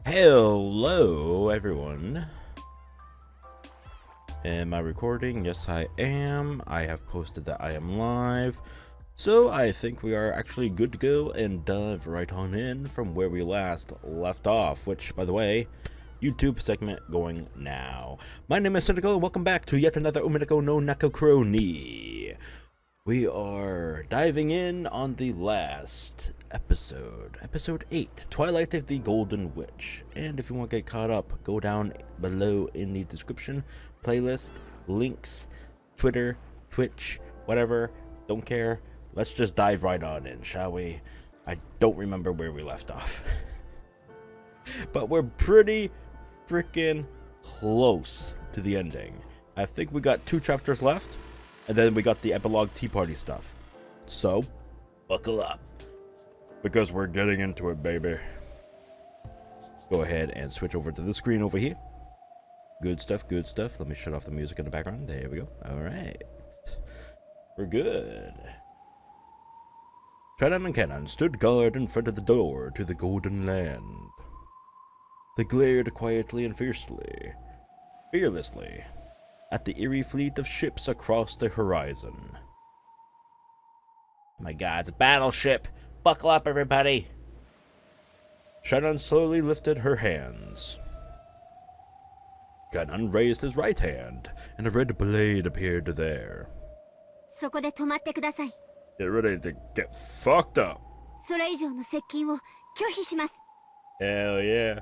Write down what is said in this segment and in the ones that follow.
Hello, everyone. Am I recording? Yes, I am. I have posted that I am live. So I think we are actually good to go and dive right on in from where we last left off, which, by the way, YouTube segment going now. My name is Sinikle, and welcome back to yet another Umineko no Naku Koro ni. We are diving in on the last episode, episode 8, Twilight of the Golden Witch. And if you want to get caught up, go down below in the description, playlist, links, Twitter, Twitch, whatever, don't care. Let's just dive right on in, shall we? I don't remember where we left off. But we're pretty freaking close to the ending. I think we got 2 chapters left. And then we got the epilogue tea party stuff. So, buckle up. Because we're getting into it, baby. Go ahead and switch over to the screen over here. Good stuff, good stuff. Let me shut off the music in the background. There we go. Alright. We're good. Shannon and Cannon stood guard in front of the door to the Golden Land. They glared quietly and fearlessly at the eerie fleet of ships across the horizon. Oh my god, it's a battleship! Buckle up, everybody! Shannon slowly lifted her hands. Cannon raised his right hand, and a red blade appeared there. Get ready to get fucked up. Hell yeah.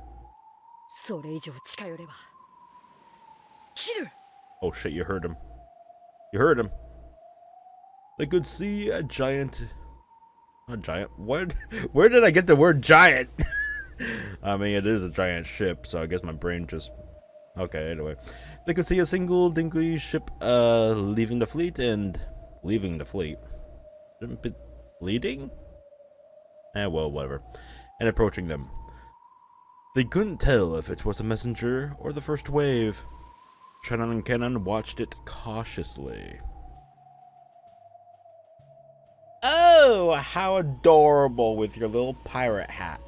Oh shit, you heard him. You heard him. They could see a giant... A giant? What? Where did I get the word giant? I mean, it is a giant ship, so I guess my brain just... Okay, anyway. They could see a single dingy ship leaving the fleet and... Leaving the fleet? Leading? Well, whatever. And approaching them. They couldn't tell if it was a messenger or the first wave. Shannon and Cannon watched it cautiously. Oh, how adorable with your little pirate hat.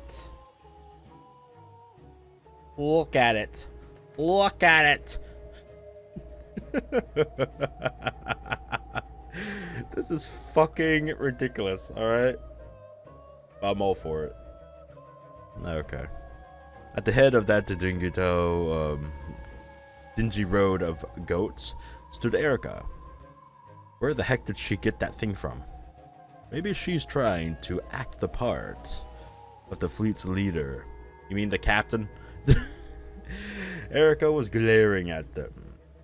Look at it. Look at it. This is fucking ridiculous, alright? I'm all for it. Okay. At the head of that dingy road of goats stood Erica. Where the heck did she get that thing from? Maybe she's trying to act the part of the fleet's leader. You mean the captain? Erica was glaring at them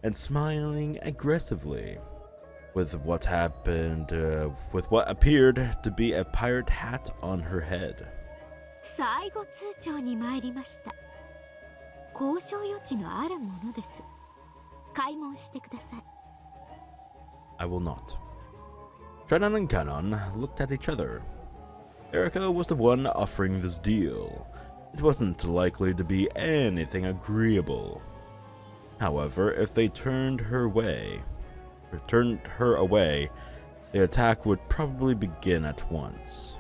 and smiling aggressively with what appeared to be a pirate hat on her head. I will not. Shannon and Cannon looked at each other. Erica was the one offering this deal. It wasn't likely to be anything agreeable. However, if they turned her away, the attack would probably begin at once.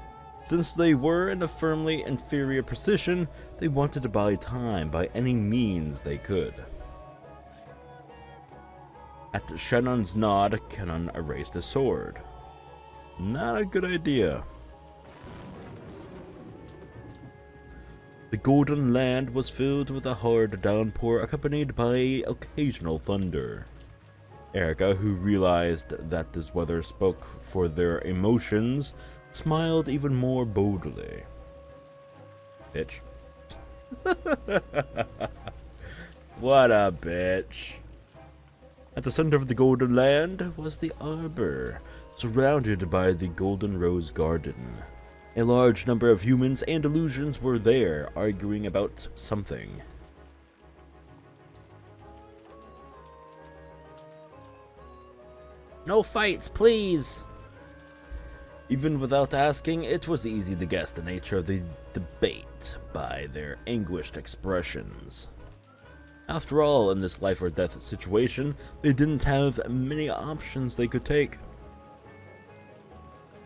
Since they were in a firmly inferior position, they wanted to buy time by any means they could. At Shannon's nod, Cannon raised his sword. Not a good idea. The Golden Land was filled with a hard downpour accompanied by occasional thunder. Erica, who realized that this weather spoke for their emotions, smiled even more boldly. Bitch. What a bitch. At the center of the Golden Land was the arbor, surrounded by the Golden Rose Garden. A large number of humans and illusions were there, arguing about something. No fights, please! Even without asking, it was easy to guess the nature of the debate by their anguished expressions. After all, in this life or death situation, they didn't have many options they could take.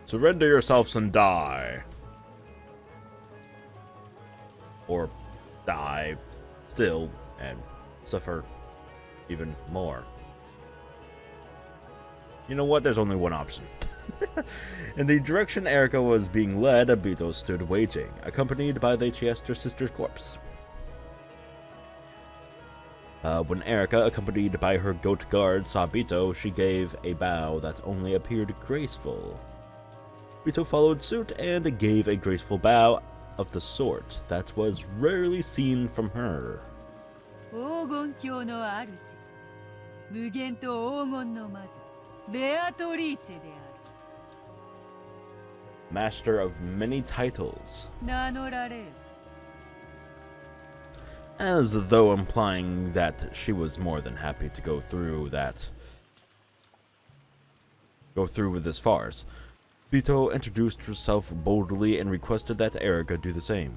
Surrender yourselves and die. Or die still and suffer even more. You know what? There's only one option. In the direction Erica was being led, Abito stood waiting, accompanied by the Chester sister's corpse. When Erica, accompanied by her goat guard, saw Bito, she gave a bow that only appeared graceful. Bito followed suit and gave a graceful bow of the sort that was rarely seen from her. Master of many titles. As though implying that she was more than happy to go through with this farce. Bito introduced herself boldly and requested that Erica do the same.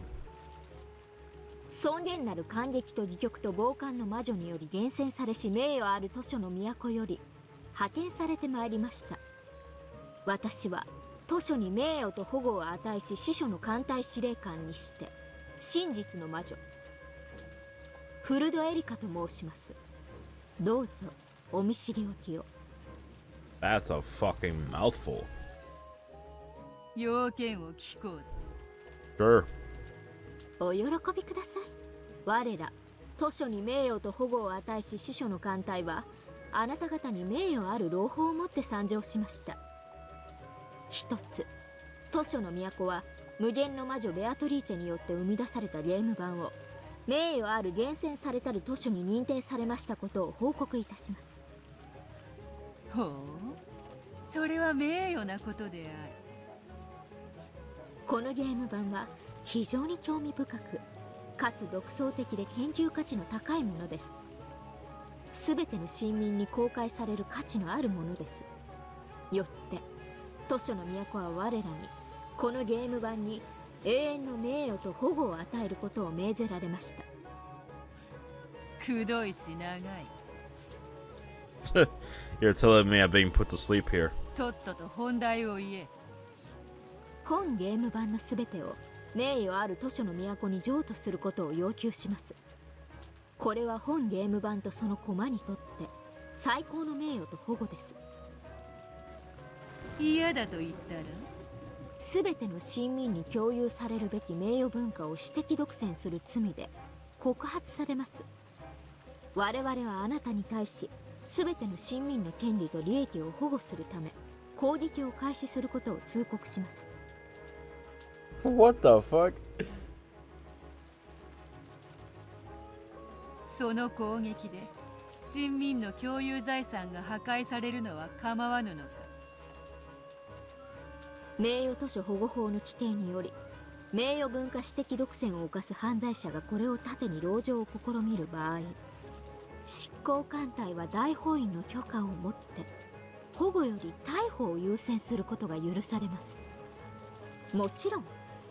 尊厳なる感激と戯曲と傍観の魔女により厳選されし名誉ある図書の都より派遣されてまいりました。私は図書に名誉と保護を与えし司書の艦隊司令官にして真実の魔女フルドエリカと申します。どうぞお見知りおきを。 That's a fucking mouthful. 要件を聞こうぜ。 Sure. お喜びください。我ら図書に名誉と保護を与えし司書の艦隊はあなた方に名誉ある朗報をもって参上しました。一つ、図書の都は無限の魔女ベアトリーチェによって生み出されたゲーム版を名誉ある厳選されたる図書に認定されましたことを報告いたします。ほう、それは名誉なことである。このゲーム版は非常に興味深くかつ独創的で研究価値の高いものです。すべての市民に公開される価値のあるものです。よって図書の都は我らにこのゲーム版に永遠の名誉と保護を与えることを命ぜられました。くどいし長い。You're telling me I'm being put to sleep here. とっとと本題を言え。本ゲーム版のすべてを名誉ある図書の都に譲渡することを要求します。これは本ゲーム版とその駒にとって最高の名誉と保護です。嫌だと言ったらすべての市民に共有されるべき名誉文化を私的独占する罪で告発されます。我々はあなたに対しすべての市民の権利と利益を保護するため攻撃を開始することを通告します。What the fuck? その攻撃で市民の共有財産が破壊されるのは構わぬのか。名誉図書保護法の規定により名誉文化私的独占を犯す犯罪者がこれを盾に籠城を試みる場合、執行官隊は大法院の許可をもって保護より逮捕を優先することが許されます。もちろん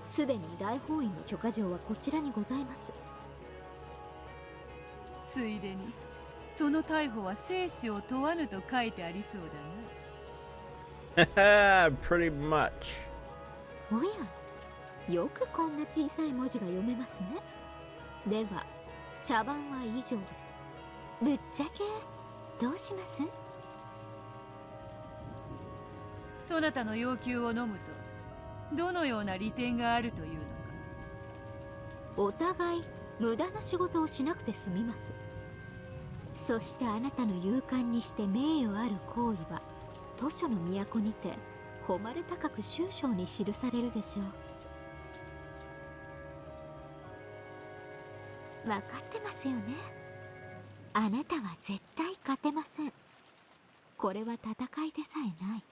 すでに大法院の許可状はこちらにございます。ついでにその逮捕は生死を問わぬと書いてありそうだな。Pretty much. おや、よくこんな小さい文字が読めますね。では茶番は以上です。ぶっちゃけどうします？そなたの要求を飲むとどのような利点があるというのか。お互い無駄な仕事をしなくて済みます。そしてあなたの勇敢にして名誉ある行為は図書の都にて誉れ高く終章に記されるでしょう。分かってますよね。あなたは絶対勝てません。これは戦いでさえない。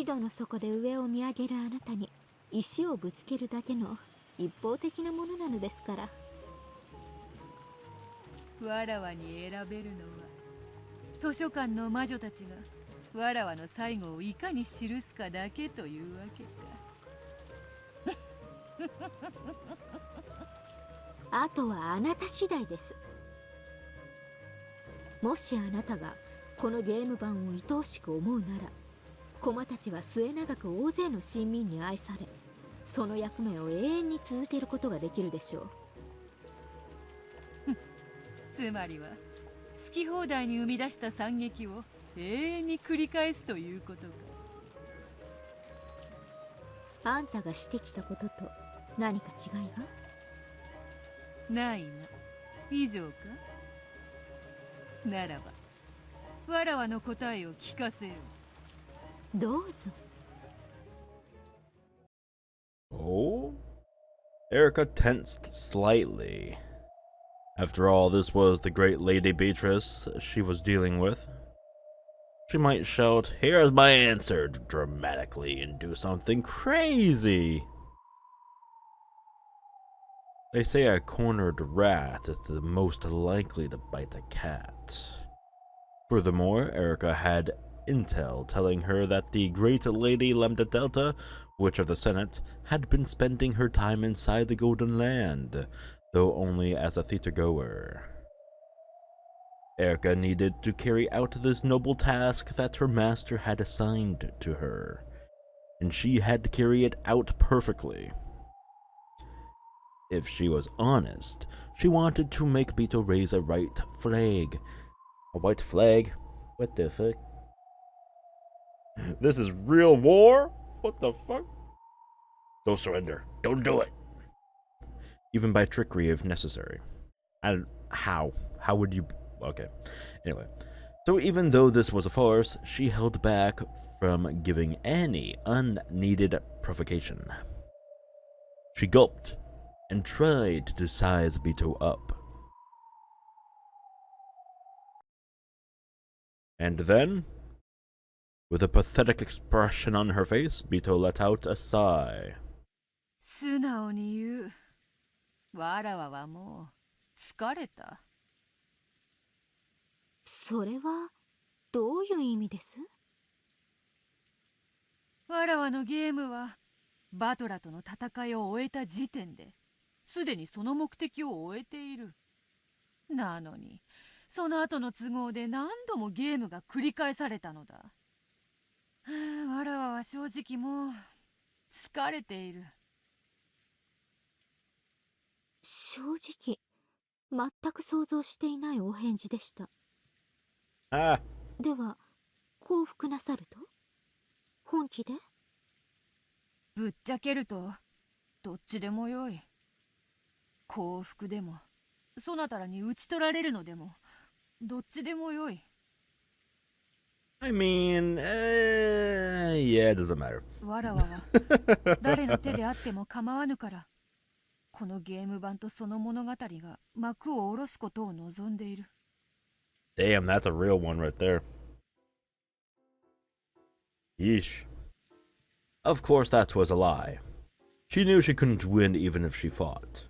井戸の底で上を見上げるあなたに石をぶつけるだけの一方的なものなのですから。わらわに選べるのは図書館の魔女たちがわらわの最後をいかに記すかだけというわけか。あとはあなた次第です。もしあなたがこのゲーム版を愛おしく思うなら、駒たちは末永く大勢の市民に愛され、その役目を永遠に続けることができるでしょう。つまりは好き放題に生み出した惨劇を永遠に繰り返すということか。あんたがしてきたことと何か違いが？ないな。以上か。ならばわらわの答えを聞かせよう。どうぞ。Oh? Erica tensed slightly. After all, this was the great Lady Beatrice she was dealing with. She might shout, "Here's my answer," dramatically and do something crazy. They say a cornered rat is the most likely to bite a cat. Furthermore, Erica had intel telling her that the great Lady Lambda Delta, Witch of the Senate, had been spending her time inside the Golden Land, though only as a theater-goer. Erica needed to carry out this noble task that her master had assigned to her, and she had to carry it out perfectly. If she was honest, she wanted to make Beto raise a white flag. A white flag? What the fuck? This is real war? What the fuck? Don't surrender. Don't do it. Even by trickery if necessary. How? How would you... Okay. Anyway. So even though this was a farce, she held back from giving any unneeded provocation. She gulped and tried to size Beto up. And then, with a pathetic expression on her face, Beto let out a sigh. 素直に言う。わらわはもう疲れた。それはどういう意味です？わらわのゲームはバトラとの戦いを終えた時点ですでにその目的を終えている。なのにその後の都合で何度もゲームが繰り返されたのだ。わらわは正直もう疲れている。正直、全く想像していないお返事でした。Ah. では、降伏なさると？本気で？ぶっちゃけると、どっちでもよい。降伏でも、そなたらに討ち取られるのでも、どっちでもよい。I mean, yeah, it doesn't matter. わらわは、誰の手であっても構わぬから、このゲーム版とその物語が幕を下ろすことを望んでいる。Damn, that's a real one right there. Yeesh. Of course, that was a lie. She knew she couldn't win even if she fought.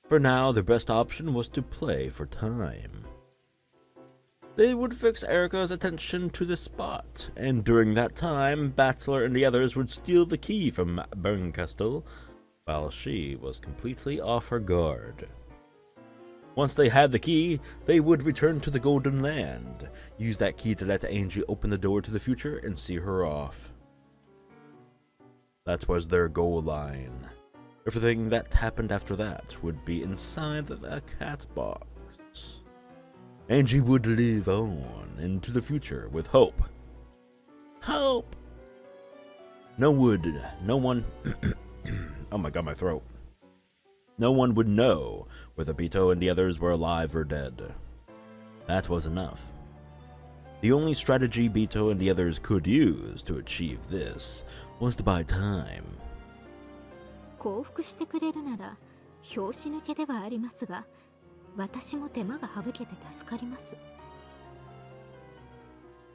For now, the best option was to play for time. They would fix Erica's attention to the spot, and during that time, Battler and the others would steal the key from Bernkastel, while she was completely off her guard. Once they had the key, they would return to the Golden Land, use that key to let Ange open the door to the future and see her off. That was their goal line. Everything that happened after that would be inside the cat box. Ange would live on into the future with hope. Hope! No one... Oh my god, my throat. No one would know whether Beto and the others were alive or dead. That was enough. The only strategy Beto and the others could use to achieve this was to buy time. 降伏してくれるなら拍子抜けではありますが、私も手間が省けて助かります。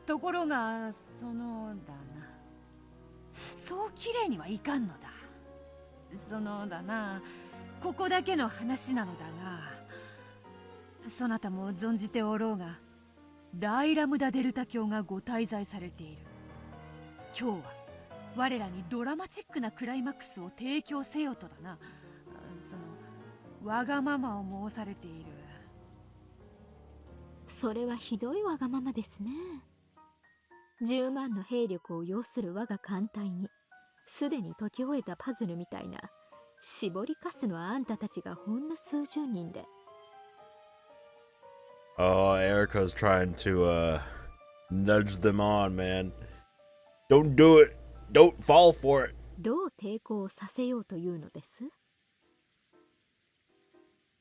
ところが、そのだな。そうきれいにはいかんのだ。そのだな。ここだけの話なのだが、そなたも存じておろうが、大ラムダデルタ教がご滞在されている。今日は我らにドラマチックなクライマックスを提供せよとだな。そのわがままを申されている。それはひどいわがままですね。10万の兵力を要する我が艦隊に、すでに解き終えたパズルみたいな絞りかすのあんたたちがほんの数十人で。Oh, Erica's trying to nudge them on, man. Don't do it. Don't fall for it. どう抵抗させようというのです？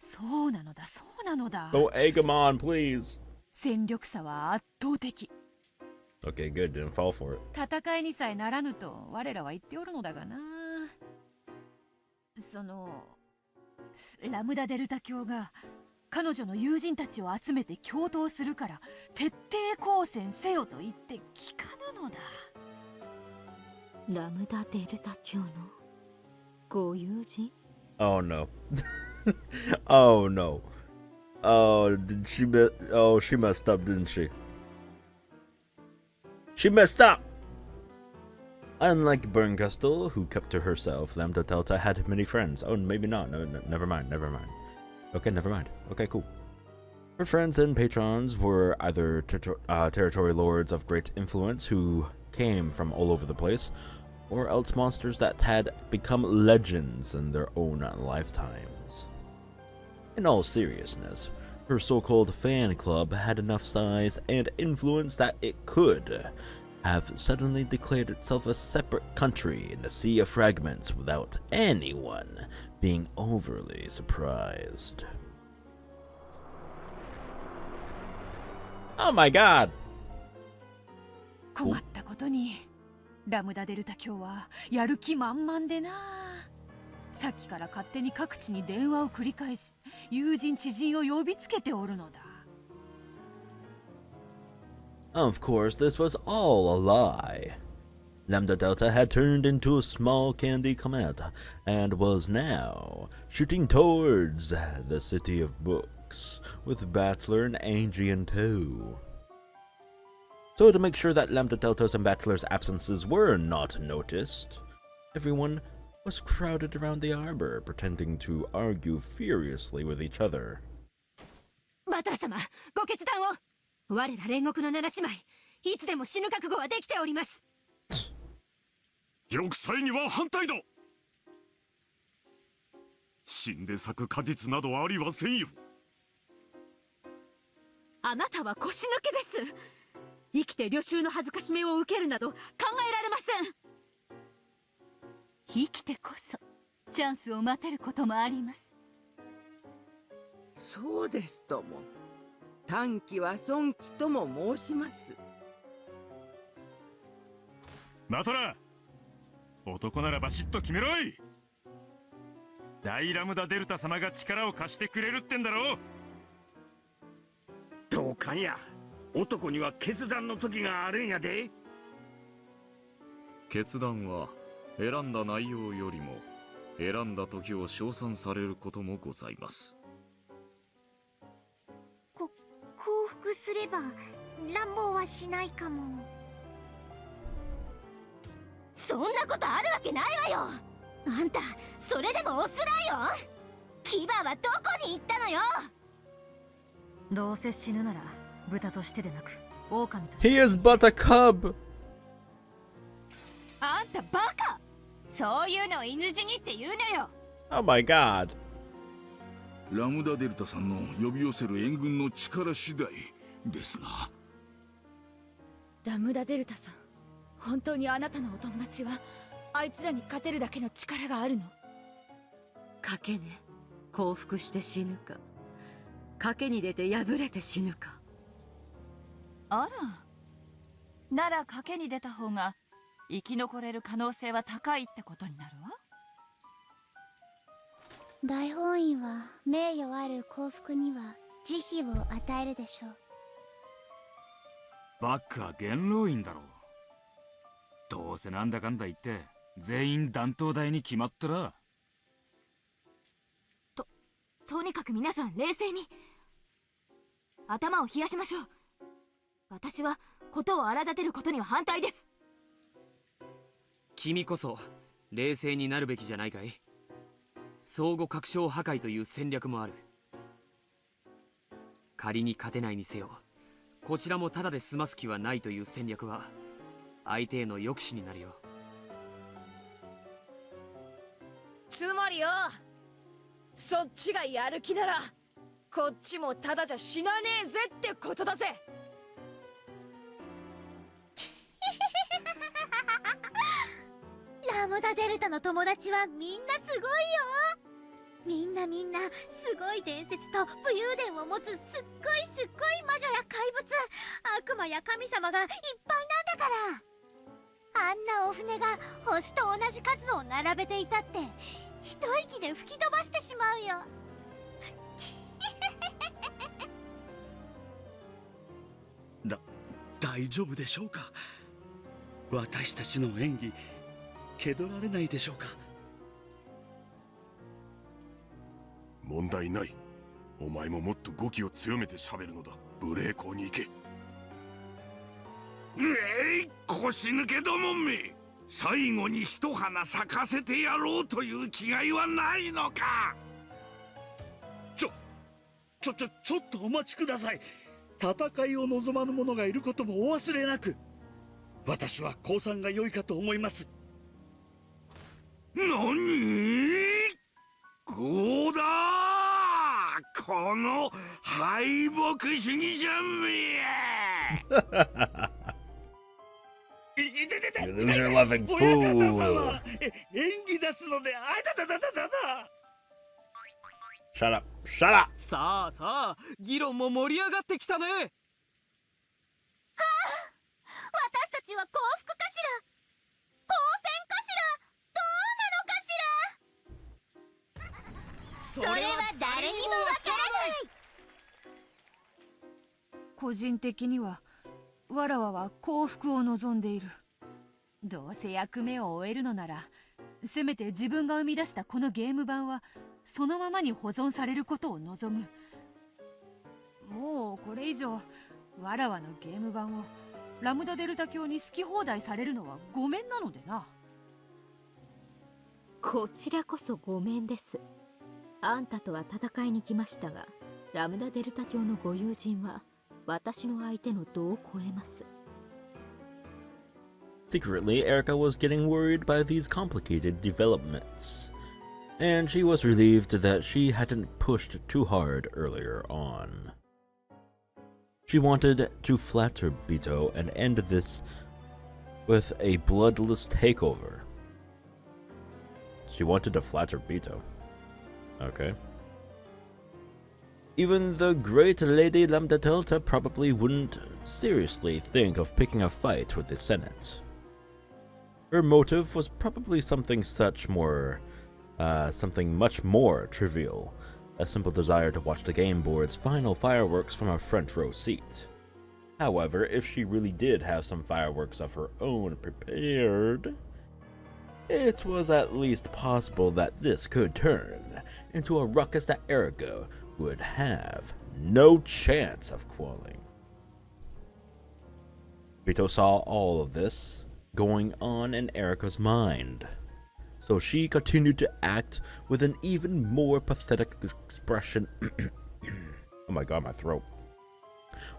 そうなのだ、そうなのだ。 Don't egg them on, please. 戦力差は圧倒的。 Okay, good. Didn't fall for it. 戦いにさえならぬと我らは言っておるのだがな。そのラムダデルタ教が彼女の友人たちを集めて共闘するから徹底抗戦せよと言って聞かぬのだ。ラムダデルタ教のご友人？ Oh no. Oh no. Oh, did she oh, she messed up, didn't she? She messed up! Unlike Bernkastel, who kept to herself, Lambda Delta had many friends. Oh, maybe not. No, never mind, never mind. Okay, never mind. Okay, cool. Her friends and patrons were either territory lords of great influence who came from all over the place, or else monsters that had become legends in their own lifetimes. In all seriousness, her so-called fan club had enough size and influence that it could have suddenly declared itself a separate country in a sea of fragments without anyone being overly surprised. Oh my god! 困ったことにラムダデルタ教はやる気満々でな。さっきから勝手に各地に電話を繰り返し友人知人を呼びつけておるのだ。 Of course, this was all a lie. Lambda Delta had turned into a small candy comet and was now shooting towards the city of books with Battler and Ange in tow. So to make sure that Lambda Delta's and Battler's absences were not noticed, everyone was crowded around the arbor, pretending to argue furiously with each other. バトラ様、ご決断を。我ら煉獄の七姉妹、いつでも死ぬ覚悟はできております。玉砕には反対だ。死んで咲く果実などありはせんよ。あなたは腰抜けです。生きて旅衆の恥ずかしめを受けるなど考えられません。生きてこそチャンスを待てることもあります。そうですとも。短期は損期とも申します。マトラ、男ならバシッと決めろい。大ラムダデルタ様が力を貸してくれるってんだろ。どうかんや、男には決断の時があるんやで。決断は選んだ内容よりも選んだ時を称賛されることもございます。降伏すれば乱暴はしないかも。そんなことあるわけないわよ。あんたそれでもオスライオン？牙はどこに行ったのよ。どうせ死ぬなら豚としてでなく狼として。 He is but a cub! あんたバカ！そういうのを犬死にって言うのよ。 Oh my god. ラムダデルタさんの呼び寄せる援軍の力次第ですな。ラムダデルタさん、本当にあなたのお友達はあいつらに勝てるだけの力があるの？賭けね。降伏して死ぬか、賭けに出て敗れて死ぬか。あら、なら賭けに出た方が生き残れる可能性は高いってことになるわ。大本院は名誉ある幸福には慈悲を与えるでしょう。バックは元老院だろう。どうせなんだかんだ言って全員断頭台に決まったら。とにかく皆さん冷静に頭を冷やしましょう。私は事を荒立てることには反対です。君こそ冷静になるべきじゃないかい。相互確証破壊という戦略もある。仮に勝てないにせよ、こちらもただで済ます気はないという戦略は相手への抑止になるよ。つまりよ、そっちがやる気ならこっちもただじゃ死なねえぜってことだぜ。ラムダデルタの友達はみんなすごいよ。みんなすごい伝説と武勇伝を持つすっごい魔女や怪物、悪魔や神様がいっぱいなんだから。あんなお船が星と同じ数を並べていたって一息で吹き飛ばしてしまうよ。大丈夫でしょうか。私たちの演技蹴取られないでしょうか。問題ない。お前ももっと語気を強めて喋るのだ。無礼講に行け。腰抜けどもめ、最後に一花咲かせてやろうという気概はないのか。ちょっとお待ちください。戦いを望まぬ者がいることもお忘れなく。私は降参が良いかと思います。何？ゴーだー、この敗北主義じゃんめ。Loser loving fool. 演技出すので、Shut up. Shut up. さあ議論も盛り上がってきたね。私たちは幸福かしら、当選かしら、どうなのかしら。それは誰にもわからない。個人的にはわらわは幸福を望んでいる。どうせ役目を終えるのなら、せめて自分が生み出したこのゲーム版はそのままに保存されることを望む。もうこれ以上わらわのゲーム版をラムダデルタ教に好き放題されるのはごめんなのでな。こちらこそごめんです。あんたとは戦いに来ましたが、ラムダデルタ教のご友人は私の相手の度を超えます。Secretly, Erica was getting worried by these complicated developments, and she was relieved that she hadn't pushed too hard earlier on. She wanted to flatter Bito and end this with a bloodless takeover. She wanted to flatter Bito. Okay. Even the great Lady Lambda Delta probably wouldn't seriously think of picking a fight with the Senate. Her motive was probably something much more trivial, a simple desire to watch the game board's final fireworks from a front row seat. However, if she really did have some fireworks of her own prepared, it was at least possible that this could turn into a ruckus that Erica would have no chance of quelling. Bito saw all of this going on in Erica's mind, so she continued to act with an even more pathetic expression. Oh my god, my throat.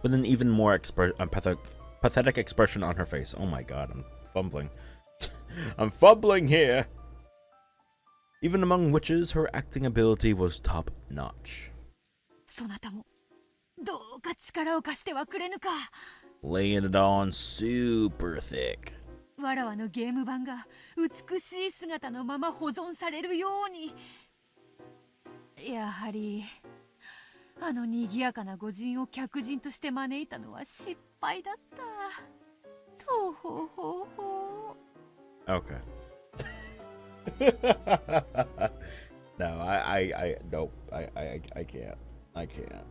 With an even more pathetic expression on her face. Oh my god, I'm fumbling. I'm fumbling here! Even among witches, her acting ability was top notch. そなたもどうか力を貸してはくれぬか。 Laying it on super thick. わらわのゲーム版が美しい姿のまま保存されるように。やはりあの賑やかな御人を客人として招いたのは失敗だった。とほほほ。 Okay. No, nope. I can't. I can't.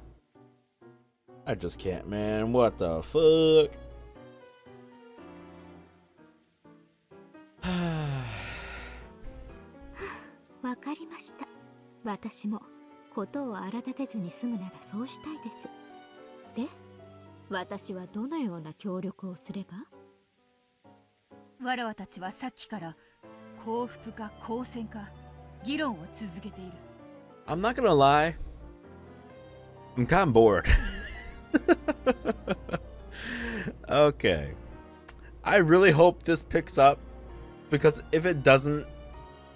I just can't, man. What the fuck? わかりました。私もことを荒立てずに済むならそうしたいです。で、私はどのような協力をすれば？わらわたちはさっきから幸福か好戦か議論を続けている。 I'm not gonna lie. I'm kind of bored. Okay. I really hope this picks up, because if it doesn't,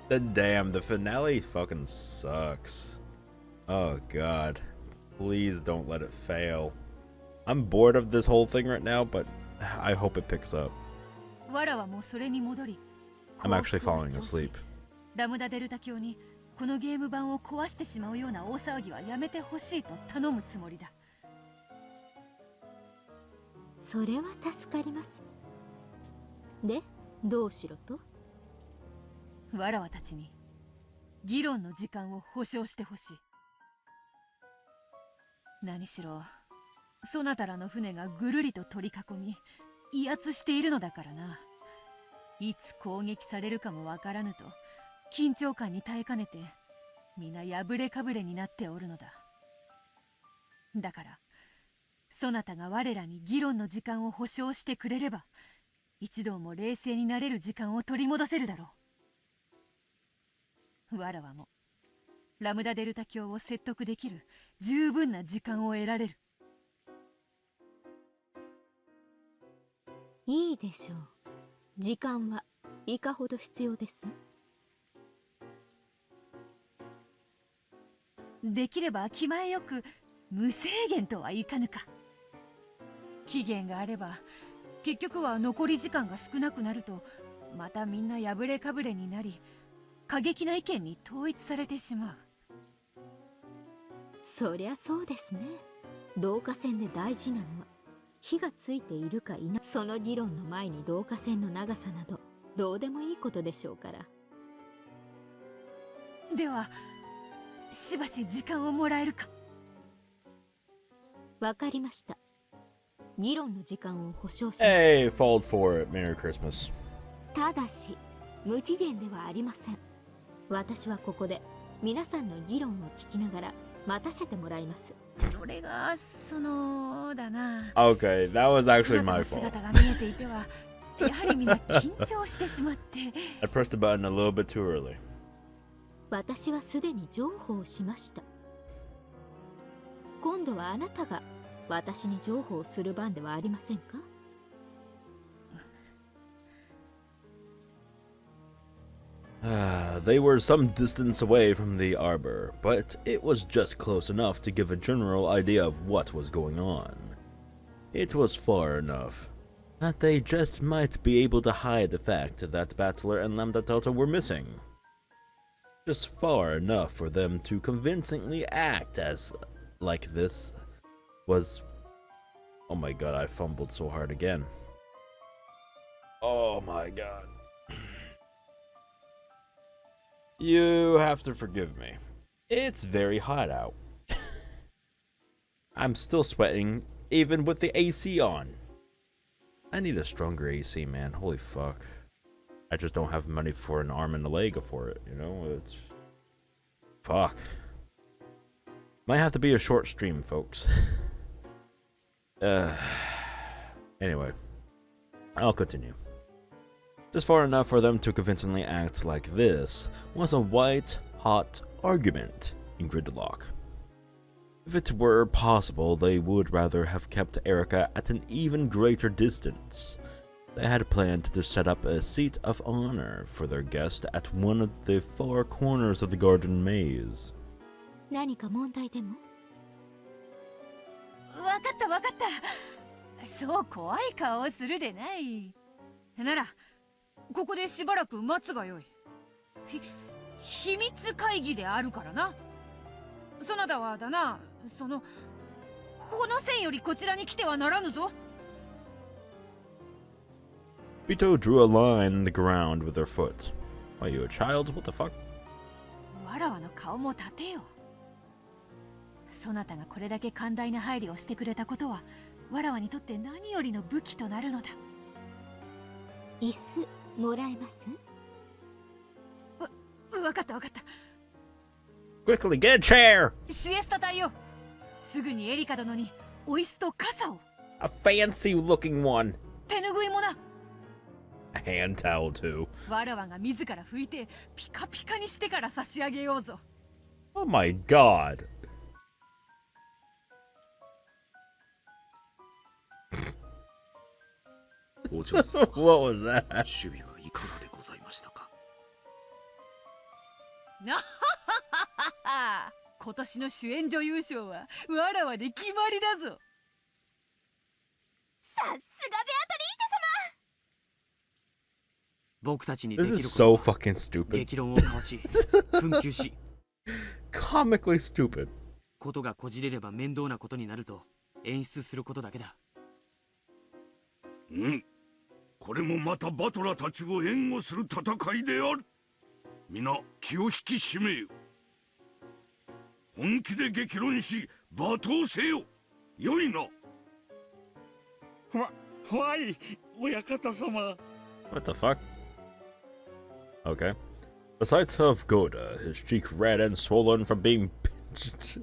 then damn, the finale fucking sucks. Oh god. Please don't let it fail. I'm bored of this whole thing right now, but I hope it picks up. わらはもうそれに戻り、 I'm actually falling asleep. ラムダデルタ教にこのゲーム版を壊してしまうような大騒ぎはやめてほしいと頼むつもりだ。それは助かります。で、どうしろと？わらわたちに議論の時間を保証してほしい。何しろそなたらの船がぐるりと取り囲み威圧しているのだからな。いつ攻撃されるかもわからぬと緊張感に耐えかねて皆破れかぶれになっておるのだ。だからそなたが我らに議論の時間を保証してくれれば一同も冷静になれる時間を取り戻せるだろう。わらわもラムダデルタ教を説得できる十分な時間を得られる。いいでしょう。時間はいかほど必要です？できれば気前よく無制限とはいかぬか。期限があれば結局は残り時間が少なくなるとまたみんな破れかぶれになり過激な意見に統一されてしまう。そりゃそうですね。導火線で大事なのは火がついているかいない。その議論の前に導火線の長さなどどうでもいいことでしょうから。ではしばし時間をもらえるか。わかりました。議論の時間を保証します。Hey, falled for it. Merry Christmas. ただし無期限ではありません。私はここで皆さんの議論を聞きながら待たせてもらいます。それがそのだな。 Okay, that was actually my そ fault. なたの姿が見えていてはやはりみんな緊張してしまって。I pressed the button a little bit too early. 私はすでに譲歩をしました。今度はあなたが私に譲歩をする番ではありませんか？They were some distance away from the arbor, but it was just close enough to give a general idea of what was going on. It was far enough that they just might be able to hide the fact that Battler and Lambda Delta were missing. Just far enough for them to convincingly act as like this was... Oh my god, I fumbled so hard again. Oh my god. You have to forgive me. It's very hot out. I'm still sweating, even with the AC on. I need a stronger AC, man. Holy fuck. I just don't have money for an arm and a leg for it, you know? It's... Fuck. Might have to be a short stream, folks. Anyway. I'll continue. Just far enough for them to convincingly act like this was a white-hot argument in gridlock. If it were possible, they would rather have kept Erica at an even greater distance. They had planned to set up a seat of honor for their guest at one of the far corners of the garden maze. 何か問題でも？わかったわかった。そう怖い顔をするでない。ならここでしばらく待つがよい。秘密会議であるからな。そなたはだな、この線よりこちらに来てはならぬぞ。Bito drew a line in the ground with her foot. Are you a child? What the fuck? わらわの顔も立てよ。そなたがこれだけ寛大な配慮をしてくれたことは、わらわにとって何よりの武器となるのだ。椅子もらえます？わかったわかった。 Quickly, get a chair! シエスタ隊よ。すぐにエリカ殿にお椅子と傘を。A fancy looking one. 手ぬぐいもな。A hand towel too. わらわが自ら拭いてピカピカにしてから差し上げようぞ。 Oh my god. What was that? 守備はいかがでございましたか？なはははは。年の主演女優賞はわらわで決まりだぞ。さすがベアトリーチェ様。僕たちにで This きる is こと so は fucking stupid. 激論を交わし紛糾し Comically stupid. ことがこじれれば面倒なことになると演出することだけだ。うん。これもまたバトラたちを援護する戦いである。皆気を引き締めよ。本気で激論し罵倒せよ。よいな。はい、親方様。What the fuck? Okay. The sight of Goda, his cheek red and swollen from being pinched.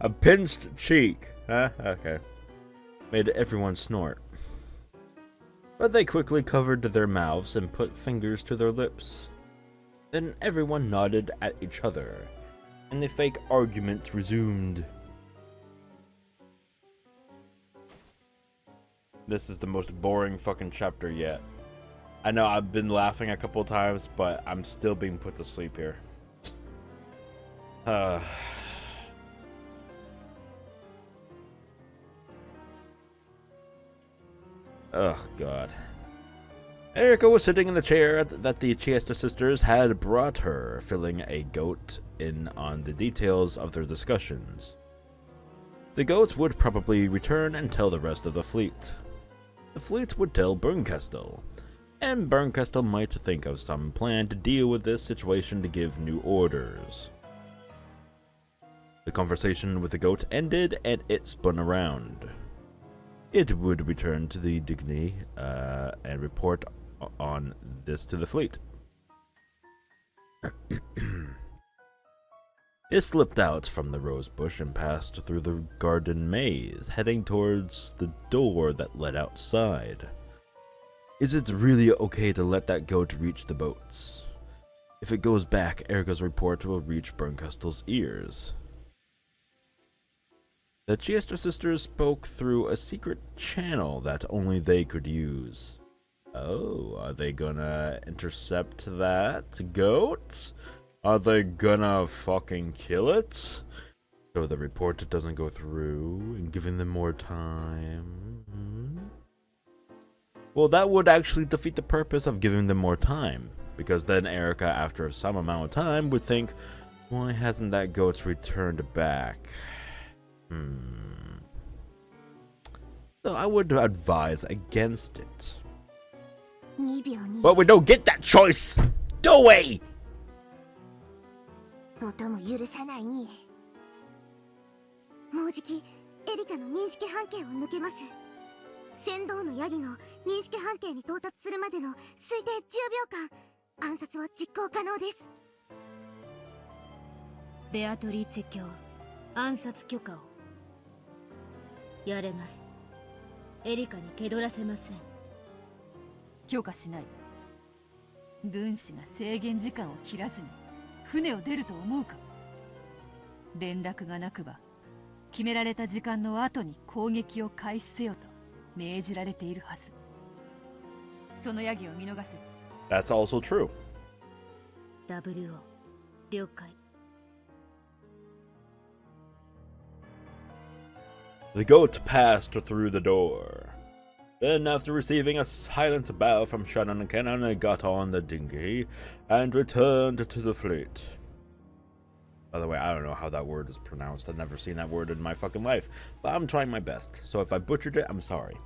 A pinched cheek. Huh? Okay. Made everyone snort. But they quickly covered their mouths and put fingers to their lips. Then everyone nodded at each other, and the fake argument resumed. This is the most boring fucking chapter yet. I know I've been laughing a couple times, but I'm still being put to sleep here. Oh, God. Erika was sitting in the chair that the Chiesta sisters had brought her, filling a goat in on the details of their discussions. The goats would probably return and tell the rest of the fleet. The fleet would tell Bernkastel, and Bernkastel might think of some plan to deal with this situation to give new orders. The conversation with the goat ended, and it spun around. It would return to the Digny and report on this to the fleet. It slipped out from the rose bush and passed through the garden maze, heading towards the door that led outside. Is it really okay to let that goat reach the boats? If it goes back, Erika's report will reach Bernkastel's ears. The Chiesta sisters spoke through a secret channel that only they could use. Oh, are they gonna intercept that goat? Are they gonna fucking kill it? So the report doesn't go through and giving them more time. Well, that would actually defeat the purpose of giving them more time, because then Erika, after some amount of time, would think, why hasn't that goat returned back? So I would advise against it. But we don't get that choice! Go away! 音も許さないに。もうじきエリカの認識半径を抜けます。船頭のヤギの認識半径に到達するまでの推定10秒間暗殺は実行可能です。ベアトリーチェ卿、暗殺許可を。やれます。エリカに気取らせません。許可しない。軍師が制限時間を切らずに船を出ると思うか。連絡がなくば決められた時間の後に攻撃を開始せよと命じられているはず。そのヤギを見逃せ。That's also true. WO、了解。The goat passed through the door. Then, after receiving a silent bow from Shannon and Cannon, it got on the dinghy and returned to the fleet. By the way, I don't know how that word is pronounced. I've never seen that word in my fucking life, but I'm trying my best. So if I butchered it, I'm sorry.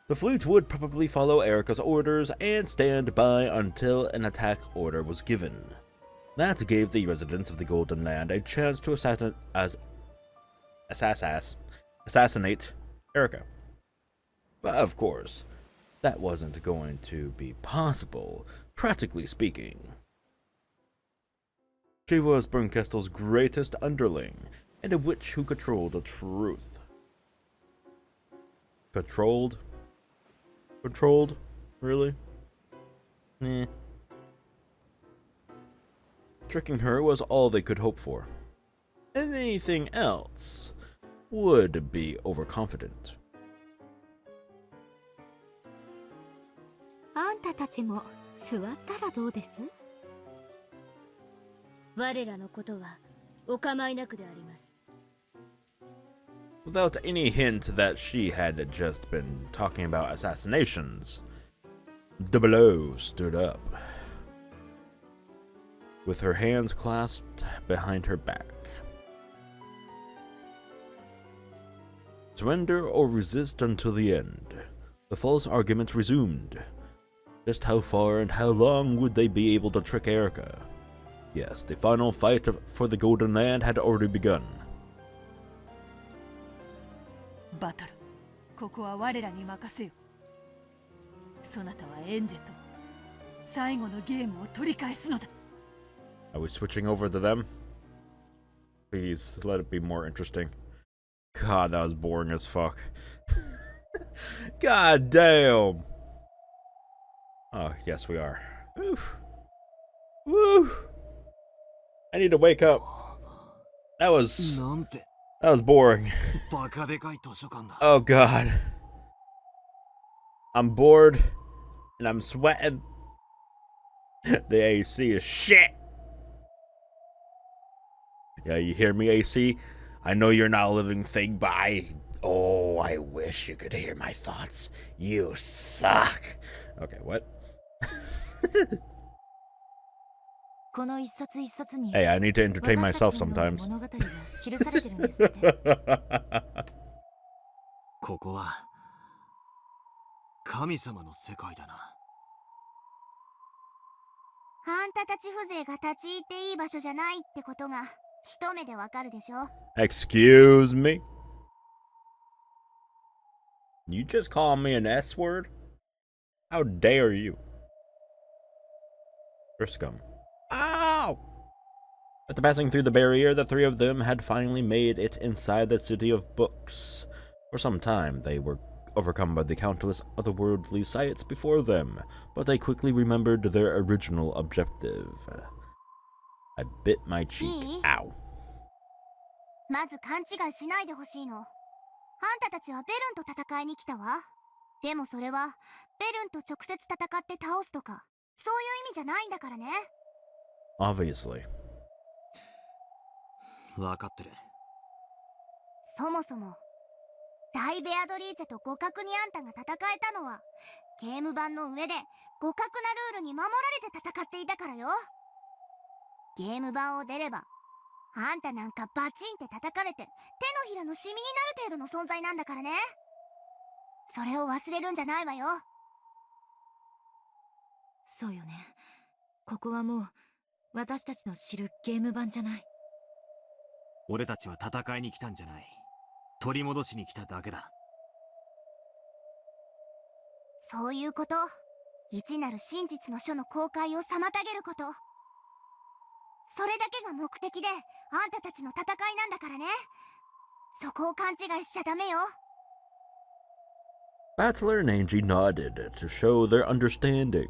The fleet would probably follow Erika's orders and stand by until an attack order was given. That gave the residents of the Golden Land a chance to assassinate Erika. But of course, that wasn't going to be possible, practically speaking. She was Bernkastel's greatest underling, and a witch who controlled the truth. Controlled? Controlled? Really? Eh. Tricking her was all they could hope for. Anything else would be overconfident. あんたたちも座ったらどうです？我らのことはお構いなくであります。 Without any hint that she had just been talking about assassinations, Double O stood up, with her hands clasped behind her back. Surrender or resist until the end. The false arguments resumed. Just how far and how long would they be able to trick Erica? Yes, the final fight for the Golden Land had already begun. バトル、ここは我らに任せよ。そなたはエンジェと最後のゲームを取り返すのだ。 Are we switching over to them? Please, let it be more interesting. God, that was boring as fuck. God damn! Oh, yes, we are. Woo! Woo! I need to wake up. That was boring. Oh god. I'm bored and I'm sweating. The AC is shit. Yeah, you hear me, AC? I know you're not a living thing, but I wish you could hear my thoughts. You suck. Okay, what? Hey, I need to entertain myself sometimes. ここは神様の世界だな。あんたたち風情が立ち入っていい場所じゃないってことが一目でわかるでしょ。 Excuse me? You just call me an S word? How dare you? Griscom. Ow! After passing through the barrier, the three of them had finally made it inside the City of Books. For some time, they were overcome by the countless otherworldly sights before them, but they quickly remembered their original objective. I bit my cheek. Ow. まず勘違いしないでほしいの。あんたたちはベルンと戦いに来たわ。でもそれはベルンと直接戦って倒すとか、そういう意味じゃないんだからね。Obviously. わかってる。そもそも大ベアドリーチェと互角にあんたが戦えたのはゲーム版の上で互角なルールに守られて戦っていたからよ。ゲーム版を出ればあんたなんかバチンって叩かれて手のひらのシミになる程度の存在なんだからね。それを忘れるんじゃないわよ。そうよね。ここはもう私たちの知るゲーム版じゃない。俺たちは戦いに来たんじゃない。取り戻しに来ただけだ。そういうこと。一なる真実の書の公開を妨げること。それだけが目的であんたたちの戦いなんだからね。そこを勘違いしちゃダメよ。Battler and Ange nodded to show their understanding.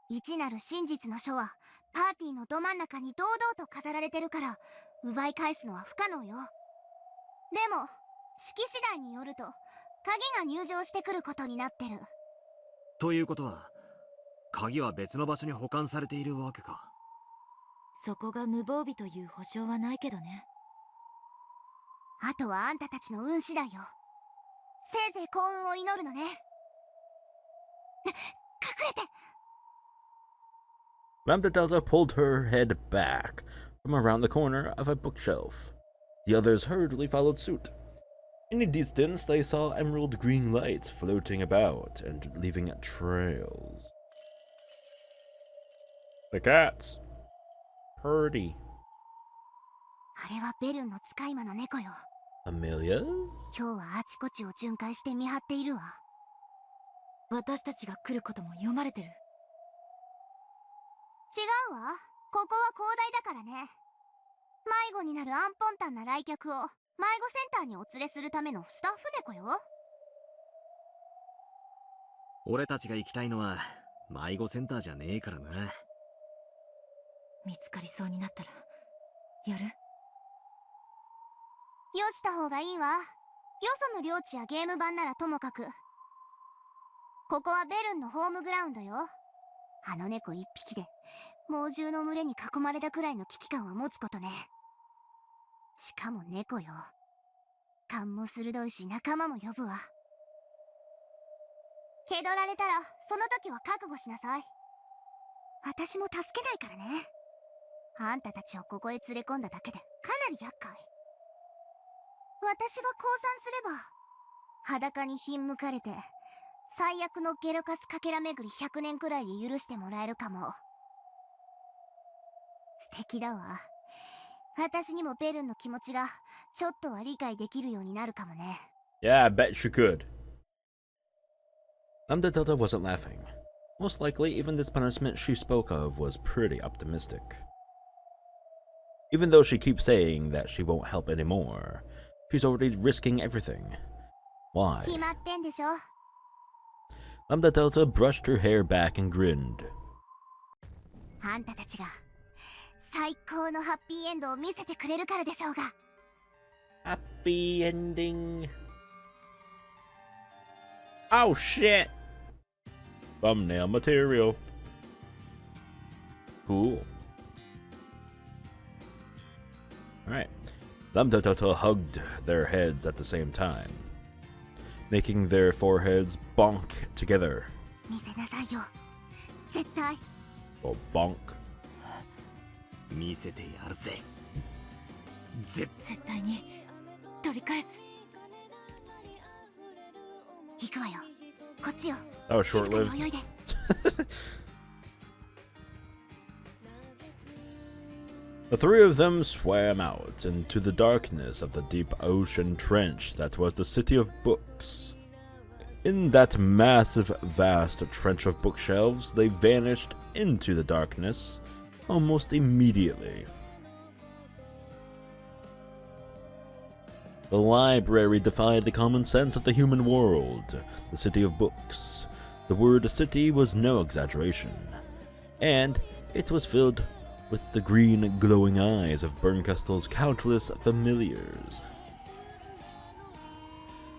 一なる真実の書はパーティーのど真ん中に堂々と飾られてるから奪い返すのは不可能よ。でも式次第によると鍵が入場してくることになってる。ということは鍵は別の場所に保管されているわけか。そこが無防備という保証はないけどね。あとはあんたたちの運次第よ。せいぜい幸運を祈るのね。隠れて。Ramdatelta pulled her head back from around the corner of a bookshelf. The others hurriedly followed suit. In the distance, they saw emerald green lights floating about and leaving trails. The cats. Purdy. あれはベルンの使い魔の猫よ。Amelia's? 今日はあちこちを巡回して見張っているわ。私たちが来ることも読まれてる。違うわ。ここは広大だからね。迷子になるアンポンタンな来客を迷子センターにお連れするためのスタッフ猫よ。俺たちが行きたいのは迷子センターじゃねえからな。見つかりそうになったらやる？よした方がいいわ。よその領地やゲーム版ならともかく、ここはベルンのホームグラウンドよ。あの猫一匹で猛獣の群れに囲まれたくらいの危機感は持つことね。しかも猫よ。勘も鋭いし仲間も呼ぶわ。気取られたらその時は覚悟しなさい。私も助けないからね。あんたたちをここへ連れ込んだだけでかなり厄介。私が降参すれば裸にひんむかれて最悪のゲロカスかけら巡り100年くらいで許してもらえるかも。素敵だわ。私にもベルンの気持ちがちょっとは理解できるようになるかもね。Yeah, I bet she could. Lambda Delta wasn't laughing. Most likely, even this punishment she spoke of was pretty optimistic. Even though she keeps saying that she won't help anymore, she's already risking everything. Why? 決まってんでしょ。Lambda Delta brushed her hair back and grinned. あんたたちが最高のハッピーエンドを見せてくれるからでしょうが。Happy ending. Oh shit! Thumbnail material. Cool. Alright. Lambda Delta hugged their heads at the same time, making their foreheads bonk together. 見せなさいよ。絶対。Oh, bonk. 見せてやるぜ。絶対に取り返す。行くわよ。こっちよ。That was short-lived. 静かに泳いで。The three of them swam out into the darkness of the deep ocean trench that was the City of Books. In that massive, vast trench of bookshelves, they vanished into the darkness almost immediately. The library defied the common sense of the human world, the City of Books. The word city was no exaggeration, and it was filled with the green, glowing eyes of Bernkastel's countless familiars.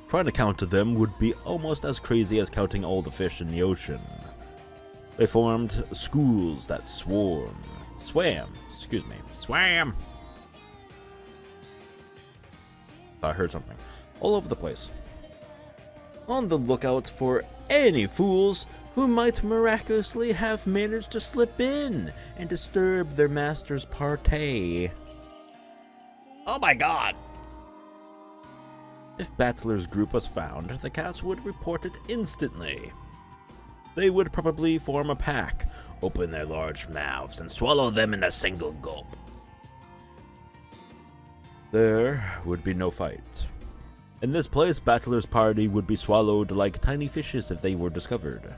Trying to count them would be almost as crazy as counting all the fish in the ocean. They formed schools that swam, I heard something. All over the place. On the lookout for any fools who might miraculously have managed to slip in and disturb their master's party. Oh my god! If Battler's group was found, the cats would report it instantly. They would probably form a pack, open their large mouths, and swallow them in a single gulp. There would be no fight. In this place, Battler's party would be swallowed like tiny fishes if they were discovered.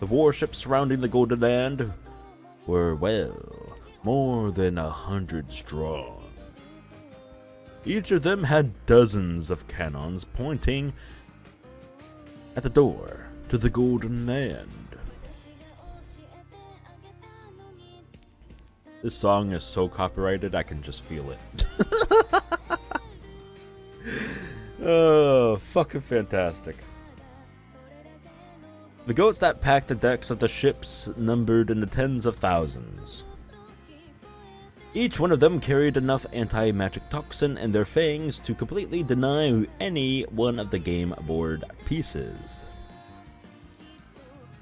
The warships surrounding the Golden Land were, well, more than 100 strong. Each of them had dozens of cannons pointing at the door to the Golden Land. This song is so copyrighted, I can just feel it. Oh, fucking fantastic. The goats that packed the decks of the ships numbered in the tens of thousands. Each one of them carried enough anti-magic toxin in their fangs to completely deny any one of the game board pieces.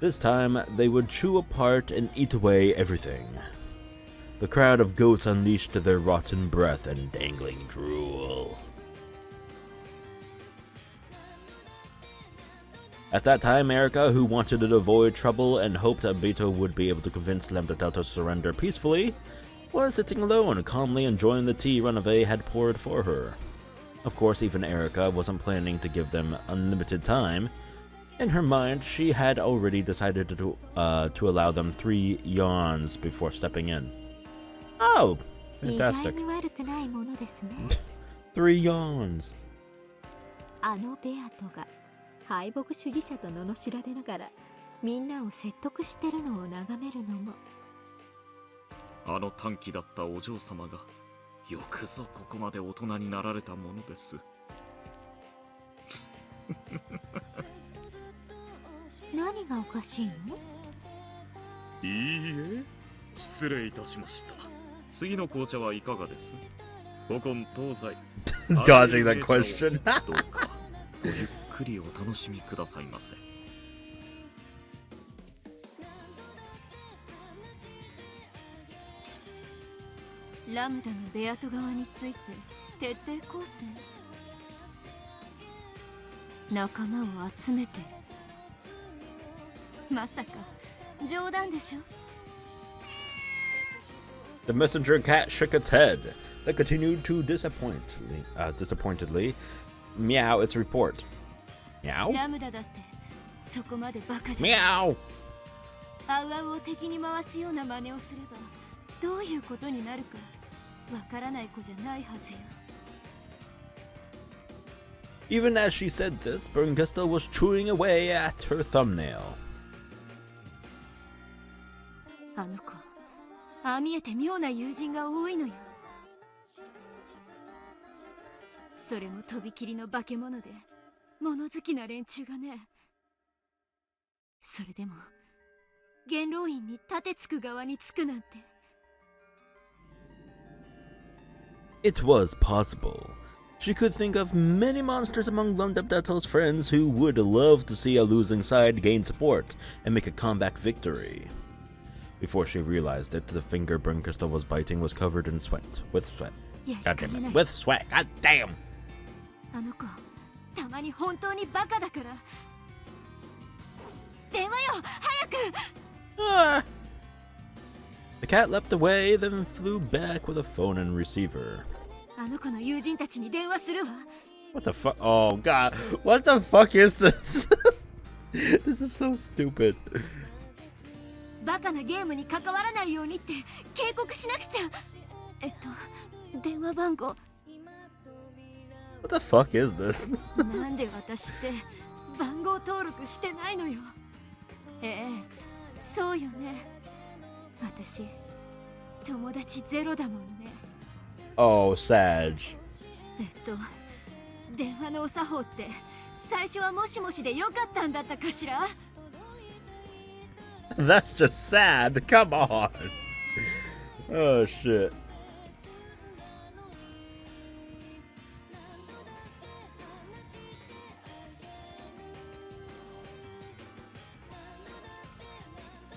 This time, they would chew apart and eat away everything. The crowd of goats unleashed their rotten breath and dangling drool. At that time, Erica, who wanted to avoid trouble and hoped that Beto would be able to convince Lambda Delta to surrender peacefully, was sitting alone, calmly enjoying the tea Runaway had poured for her. Of course, even Erica wasn't planning to give them unlimited time. In her mind, she had already decided to allow them 3 yawns before stepping in. Oh, fantastic. 3 yawns. あのベアトが敗北主義者と罵られながらみんなを説得してるのを眺めるのも。あの短気だったお嬢様がよくぞここまで大人になられたものです。何がおかしいの？いいえ、失礼いたしました。次の紅茶はいかがです？古今東西。Dodging that question. どうかごゆっくりお楽しみくださいませ。ラムダのベアト側について徹底抗戦。仲間を集めてる。まさか冗談でしょ。 The messenger cat shook its head, then continued to disappointedly meow its report. Meow? ラムダだってそこまでバカじゃ。 Meow! アウアウを敵に回すような真似をすればどういうことになるかわからない子じゃないはずよ。 Even as she said this, Bernkastel was chewing away at her thumbnail. あの子、ああ見えて妙な友人が多いのよ。それもとびきりの化け物で物好きな連中がね。それでも元老院に盾つく側につくなんて。 It was possible. She could think of many monsters among Lumdabdatel's friends who would love to see a losing side gain support and make a comeback victory. Before she realized it, the finger Bernkastel was biting was covered in sweat. With sweat. God damn it. With sweat. God damn! あの子、たまに本当にバカだから。電話よ、早く! The cat leapt away, then flew back with a phone and receiver. あの子の友人たちに電話するわ。 What the fuck? Oh god. What the fuck is this? This is so stupid. バカなゲームに関わらないようにって警告しなくちゃ。電話番号。 What the fuck is this? なんで私って番号登録してないのよ。そうよね。私友達ゼロだもんね。 Oh, Sag. 電話のお作法って最初はもしもしでよかったんだったかしら。 That's just sad. Come on. Oh shit.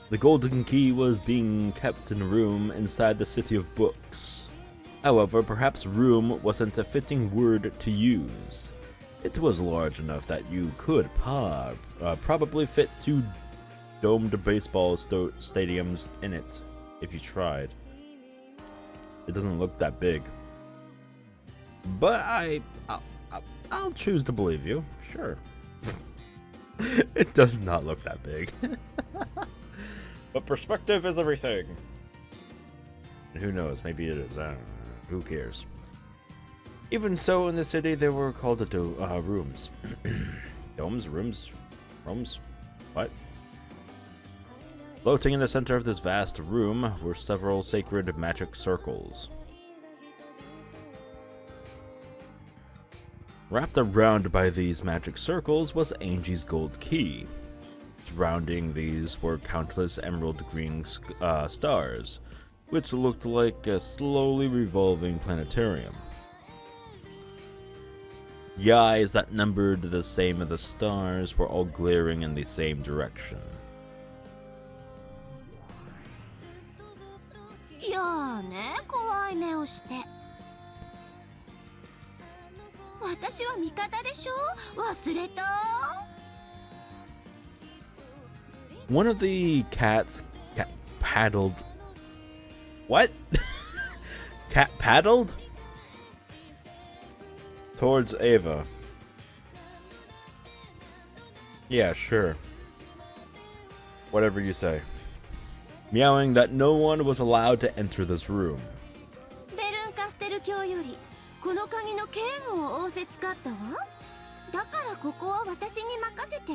The golden key was being kept in a room inside the City of Books. However, perhaps room wasn't a fitting word to use. It was large enough that you could probably fit 2 domed baseball stadiums in it if you tried. It doesn't look that big. But I'll choose to believe you. Sure. It does not look that big. But perspective is everything. And who knows? Maybe it is. I don't know. Who cares? Even so, in the city, they were called rooms. Domes? Rooms? Rooms? What? Floating in the center of this vast room were several sacred magic circles. Wrapped around by these magic circles was Ange's gold key. Surrounding these were countless emerald green stars, which looked like a slowly revolving planetarium. The eyes that numbered the same as the stars were all glaring in the same direction. いやーね、怖い目をして。私は味方でしょ？忘れた？ One of the cats paddled. What? Cat paddled? Towards Ava. Yeah, sure. Whatever you say. Meowing that no one was allowed to enter this room. ベルンカステル卿よりこの鍵の警護を仰せつかったわ。だからここは私に任せて、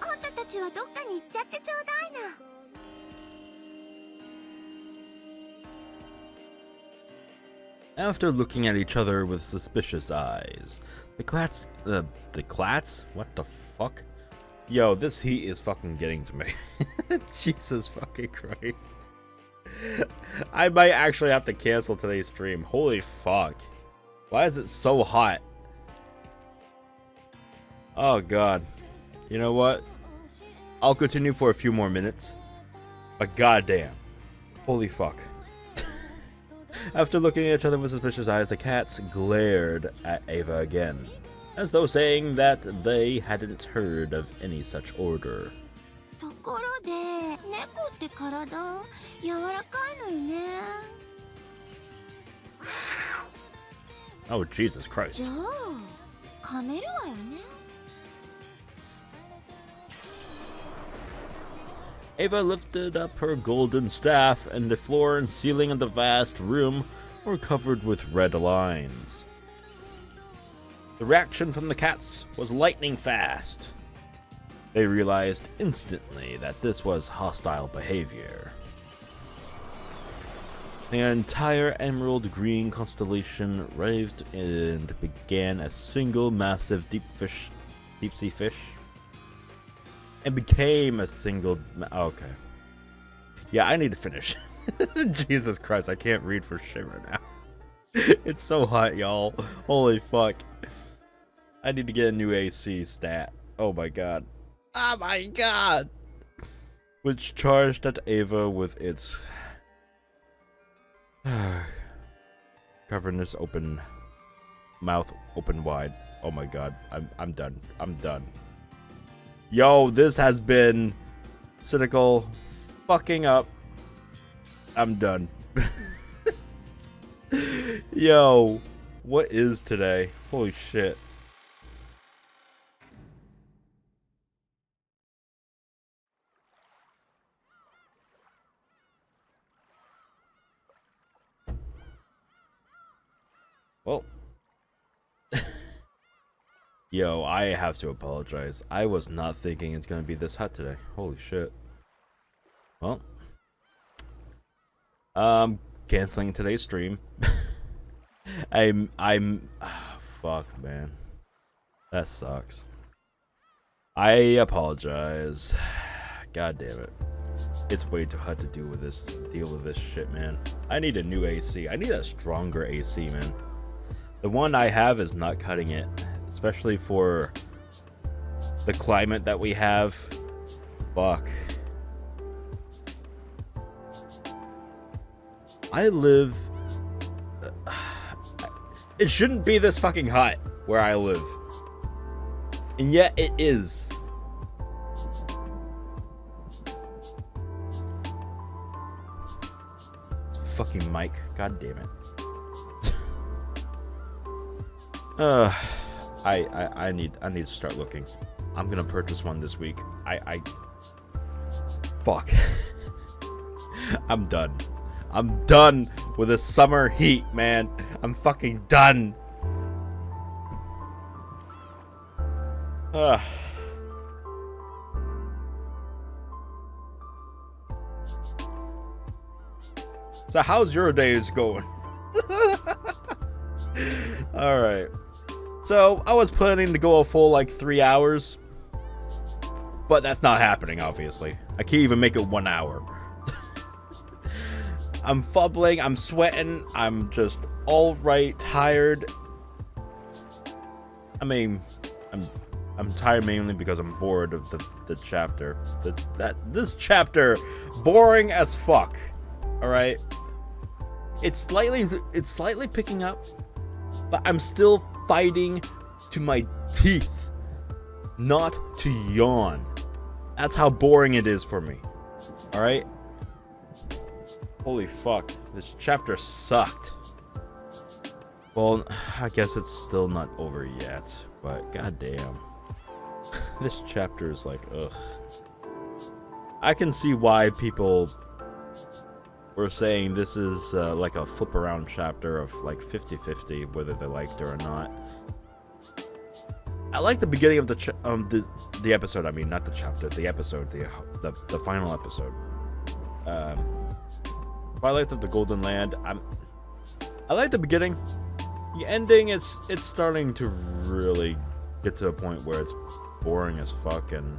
あんたたちはどっかに行っちゃってちょうだいな。 After looking at each other with suspicious eyes, the clats? What the fuck? Yo, this heat is fucking getting to me. Jesus fucking Christ. I might actually have to cancel today's stream. Holy fuck. Why is it so hot? Oh god. You know what? I'll continue for a few more minutes. But goddamn. Holy fuck. After looking at each other with suspicious eyes, the cats glared at Ava again, as though saying that they hadn't heard of any such order. ところで猫って体柔らかいのよね。 Oh, Jesus Christ. じゃあ噛めるわよね。 Ava lifted up her golden staff, and the floor and ceiling of the vast room were covered with red lines. The reaction from the cats was lightning fast. They realized instantly that this was hostile behavior. The entire emerald green constellation writhed and began a single massive deep sea fish. And became a single... Okay. Yeah, I need to finish. Jesus Christ, I can't read for shit right now. It's so hot, y'all. Holy fuck. I need to get a new AC stat. Oh my god. Oh my god! Which charged at Ava with its... cavernous open... mouth open wide. Oh my god. I'm done. I'm done. Yo, this has been Sinikle fucking up. I'm done. Yo, what is today? Holy shit. Well. Yo, I have to apologize. I was not thinking it's gonna be this hot today. Holy shit. Well. Canceling today's stream. Fuck, man. That sucks. I apologize. God damn it. It's way too hot to deal with this shit, man. I need a new AC. I need a stronger AC, man. The one I have is not cutting it. Especially for the climate that we have. Fuck. I live... It shouldn't be this fucking hot where I live. And yet it is. Fucking mic. God damn it. I need to start looking. I'm gonna purchase one this week. Fuck. I'm done. I'm done with the summer heat, man. I'm fucking done. So how's your days going? Alright. So, I was planning to go a full, 3 hours. But that's not happening, obviously. I can't even make it 1 hour. I'm fumbling, I'm sweating, I'm just alright tired. I mean, I'm tired mainly because I'm bored of the chapter. This chapter, boring as fuck. Alright? It's slightly picking up, but I'm still fighting to my teeth not to yawn. That's how boring it is for me. Alright? Holy fuck. This chapter sucked. Well, I guess it's still not over yet, but goddamn. This chapter is ugh. I can see why people were saying this is a flip around chapter of 50-50 whether they liked it or not. I like the beginning of the episode. I mean, not the chapter, the episode, the final episode. Twilight of the Golden Land. I like the beginning. The ending it's starting to really get to a point where it's boring as fuck, and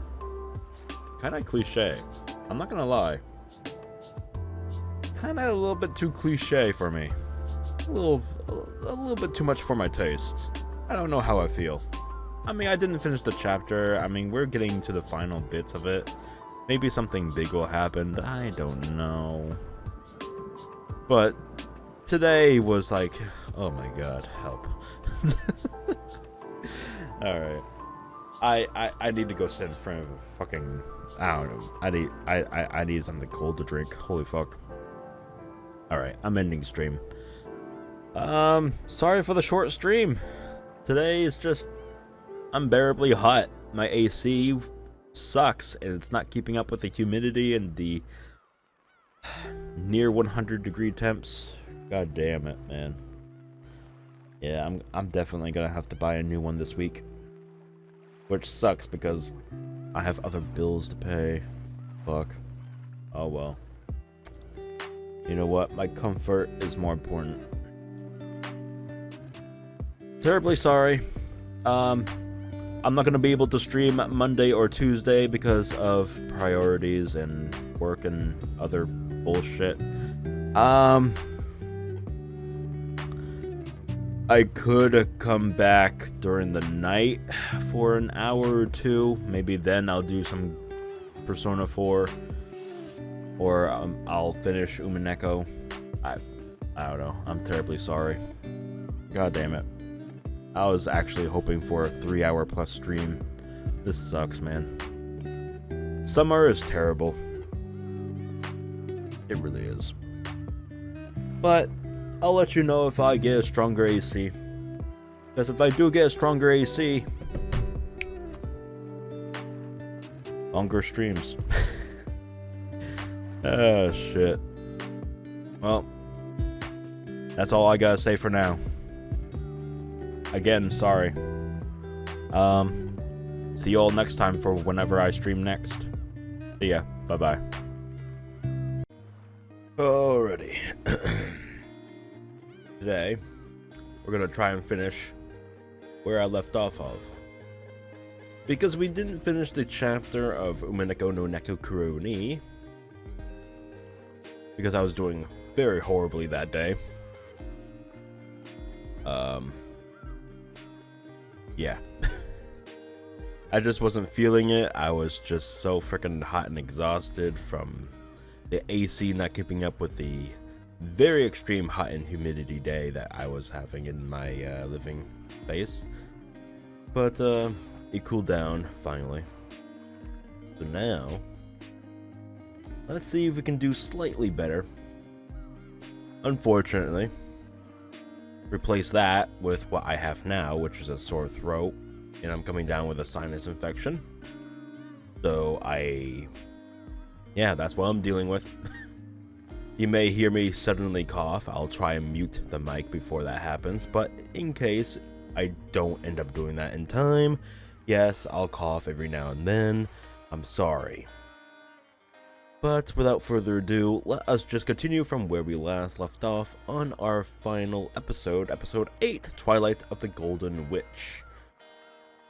kind of cliche. I'm not gonna lie. Kind of a little bit too cliche for me. A little bit too much for my taste. I don't know how I feel. I mean, I didn't finish the chapter. I mean, we're getting to the final bits of it. Maybe something big will happen. I don't know. But today was like, oh my god, help. Alright. I need to go sit in front of a fucking, I don't know. I need something cold to drink. Holy fuck. Alright, I'm ending stream. Sorry for the short stream. Today is just unbearably hot. My AC sucks and it's not keeping up with the humidity and the near 100-degree temps. God damn it, man. Yeah, I'm definitely gonna have to buy a new one this week. Which sucks because I have other bills to pay. Fuck. Oh well. You know what? My comfort is more important. Terribly sorry. I'm not gonna be able to stream Monday or Tuesday because of priorities and work and other bullshit. I could come back during the night for an hour or two. Maybe then I'll do some Persona 4. Or I'll finish Umineko. I don't know. I'm terribly sorry. God damn it. I was actually hoping for a 3-hour plus stream. This sucks, man. Summer is terrible. It really is. But I'll let you know if I get a stronger AC. Because if I do get a stronger AC, longer streams. Oh, shit. Well, that's all I gotta say for now. Again, sorry. See you all next time for whenever I stream next. See ya. Bye-bye. Alrighty. Today, we're gonna try and finish where I left off of. Because we didn't finish the chapter of Umineko no Naku Koro ni. Because I was doing very horribly that day. Yeah. I just wasn't feeling it. I was just so freaking hot and exhausted from the AC not keeping up with the very extreme hot and humidity day that I was having in my living space. But it cooled down finally. So now, let's see if we can do slightly better. Unfortunately, replace that with what I have now, which is a sore throat, and I'm coming down with a sinus infection. So yeah, that's what I'm dealing with. You may hear me suddenly cough. I'll try and mute the mic before that happens, but in case I don't end up doing that in time, yes, I'll cough every now and then. I'm sorry. But without further ado, let us just continue from where we last left off on our final episode, episode 8, Twilight of the Golden Witch,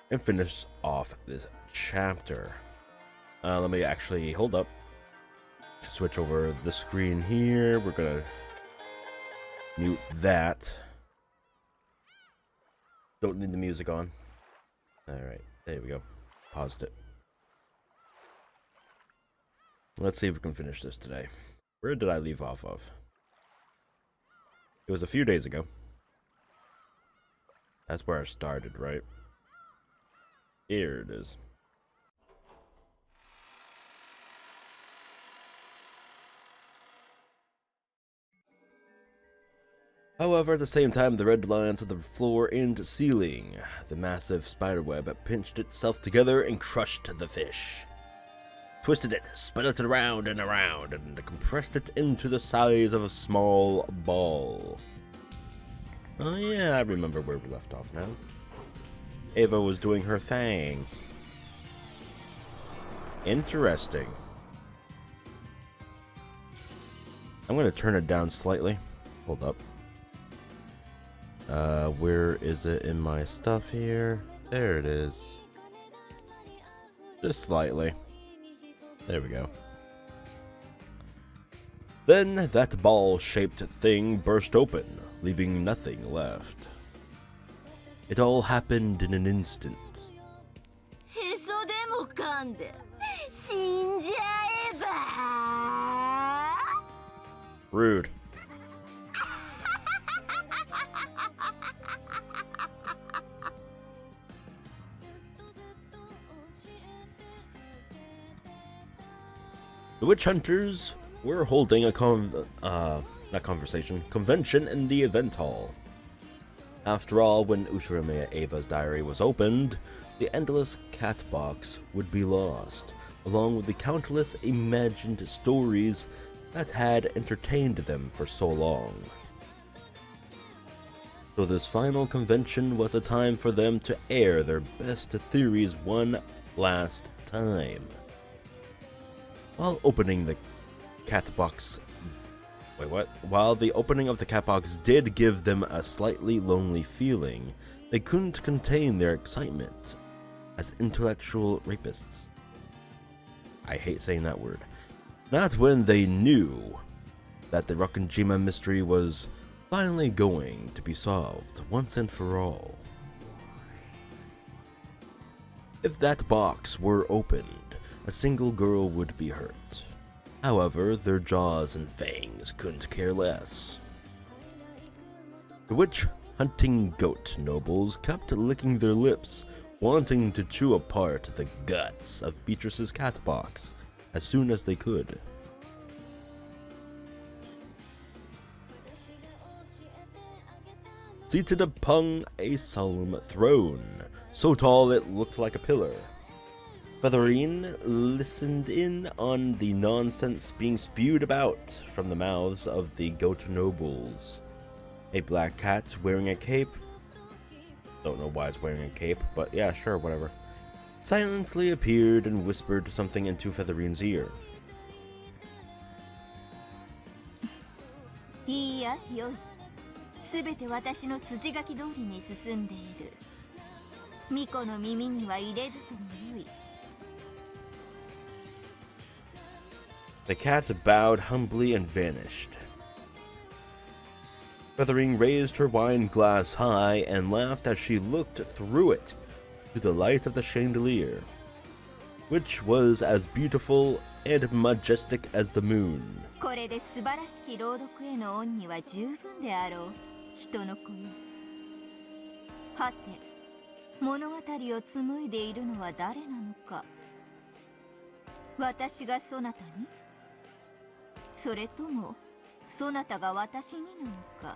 and finish off this chapter. Let me actually, hold up, switch over the screen here. We're gonna mute that. Don't need the music on. Alright, there we go. Paused it. Let's see if we can finish this today. Where did I leave off of? It was a few days ago. That's where I started, right? Here it is. However, at the same time, the red lines of the floor and ceiling. The massive spiderweb pinched itself together and crushed the fish. Twisted it, spun it around and around, and compressed it into the size of a small ball. Oh yeah, I remember where we left off now. Ava was doing her thing. Interesting. I'm gonna turn it down slightly. Hold up. Where is it in my stuff here? There it is. Just slightly. There we go. Then that ball-shaped thing burst open, leaving nothing left. It all happened in an instant. へそでも噛んで死んじゃえば Rude. The witch hunters were holding a convention in the event hall. After all, when Ushiromiya Ava's diary was opened, the endless cat box would be lost, along with the countless imagined stories that had entertained them for so long. So this final convention was a time for them to air their best theories one last time. While opening the cat box... Wait, what? While the opening of the cat box did give them a slightly lonely feeling, they couldn't contain their excitement as intellectual rapists. I hate saying that word. Not when they knew that the Rokkenjima mystery was finally going to be solved once and for all. If that box were opened, a single girl would be hurt. However, their jaws and fangs couldn't care less. The witch-hunting goat nobles kept licking their lips, wanting to chew apart the guts of Beatrice's cat box as soon as they could. Seated upon a solemn throne, so tall it looked like a pillar, Featherine listened in on the nonsense being spewed about from the mouths of the goat nobles. A black cat wearing a cape, don't know why it's wearing a cape, but yeah, sure, whatever, silently appeared and whispered something into Featherine's ear. いいや、よい。すべて私の筋書き通りに進んでいる。巫女の耳には入れずともよい。The cat bowed humbly and vanished. Featherine raised her wine glass high and laughed as she looked through it to the light of the chandelier, which was as beautiful and majestic as the moon. これで素晴らしき朗読への恩には十分であろう、人の子よ。はて、物語を紡いでいるのは誰なのか。私がそなたに？それともそなたが私になのか。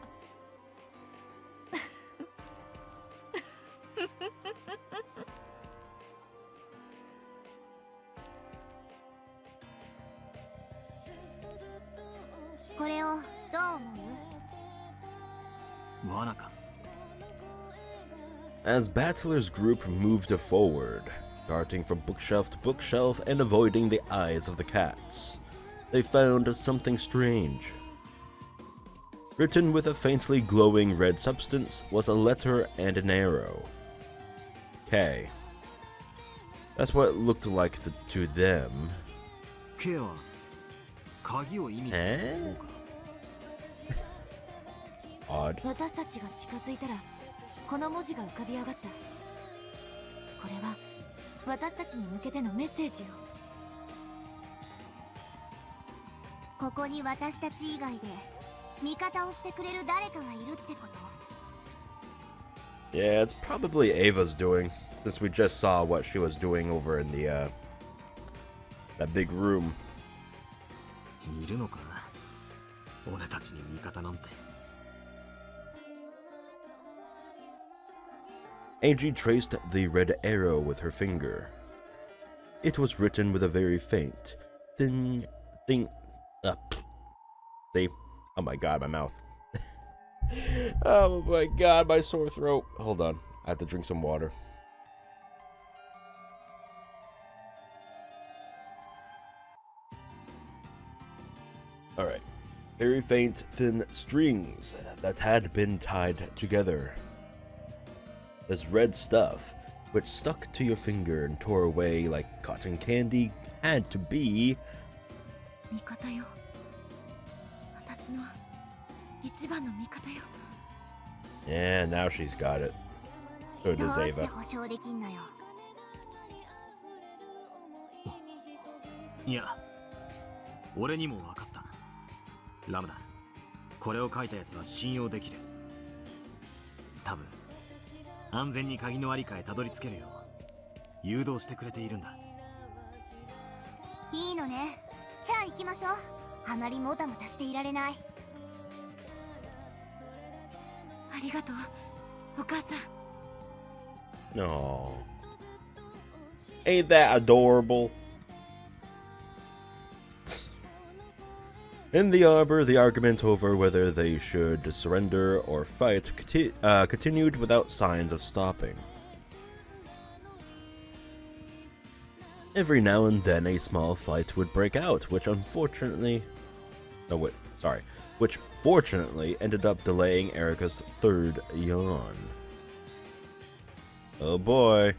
これをどう思う？罠か。As Battler's group moved forward, darting from bookshelf to bookshelf and avoiding the eyes of the cats, they found something strange. Written with a faintly glowing red substance was a letter and an arrow. K. That's what it looked like to them. K は鍵を意味してると思うか。Odd. 私たちが近づいたらこの文字が浮かび上がった。これは私たちに向けてのメッセージよ。ここに私たち以外で味方をしてくれる誰かがいるってこと？ Yeah, it's probably Ava's doing, since we just saw what she was doing over in the, that big room. いるのか？俺たちに味方なんて。Ange traced the red arrow with her finger. It was written with a very faint, see? Oh my god, my mouth. Oh my god, my sore throat. Hold on, I have to drink some water. Alright. Very faint, thin strings that had been tied together. This red stuff, which stuck to your finger and tore away like cotton candy, had to be 味方よ。私の一番の味方よ。 Yeah, now she's got it. So どう does して Ava. 保証できんのよ。いや、俺にも分かった。ラムダ、これを書いたやつは信用できる。多分安全に鍵のありかへたどり着けるよう誘導してくれているんだ。いいのね。じゃあ行きましょう。あまりもたもたしていられない。ありがとう、お母さん。 No. Ain't that adorable? In the arbor, the argument over whether they should surrender or fight continued without signs of stopping. Every now and then a small fight would break out, which fortunately ended up delaying Erika's third yawn. Oh boy.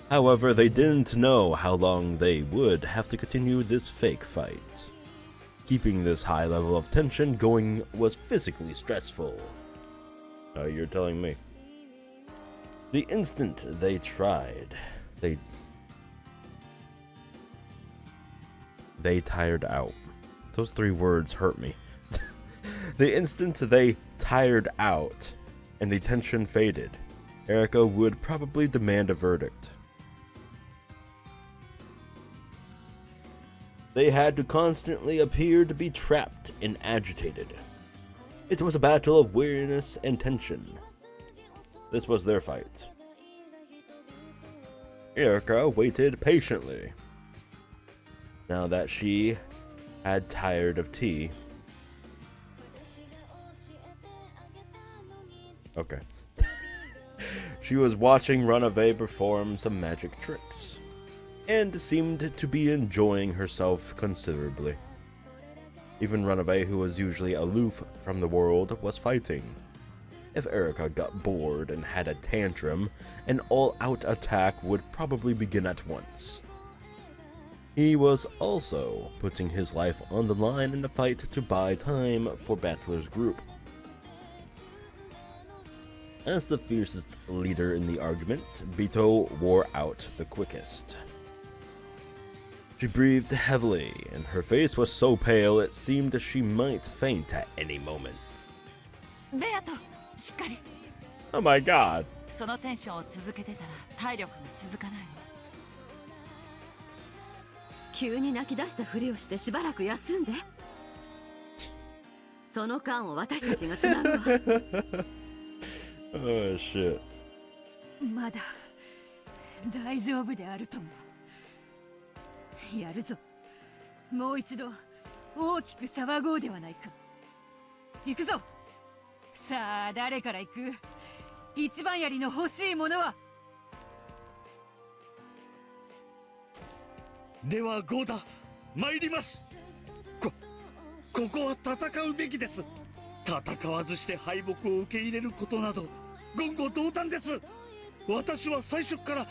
However, they didn't know how long they would have to continue this fake fight. Keeping this high level of tension going was physically stressful. You're telling me. The instant they tried, they tired out. Those 3 words hurt me. The instant they tired out and the tension faded, Erika would probably demand a verdict. They had to constantly appear to be trapped and agitated. It was a battle of weariness and tension. This was their fight. Erika waited patiently. Now that she had tired of tea. Okay. She was watching Runaway perform some magic tricks, and seemed to be enjoying herself considerably. Even Runaway, who was usually aloof from the world, was fighting. If Erika got bored and had a tantrum, an all-out attack would probably begin at once. He was also putting his life on the line in a fight to buy time for Battler's group. As the fiercest leader in the argument, Bito wore out the quickest. She breathed heavily, and her face was so pale it seemed she might faint at any moment. ベアト、しっかり。 Oh my god. そのテンションを続けてたら体力が続かないわ。急に泣き出したふりをしてしばらく休んで。その間を私たちがつなぐわ。Oh shit. まだ大丈夫であるとも。やるぞ。もう一度大きく騒ごうではないか。行くぞ。さあ誰から行く？一番槍の欲しいものは。ではゴーダ、参ります。ここは戦うべきです。戦わずして敗北を受け入れることなど言語道断です。私は最初から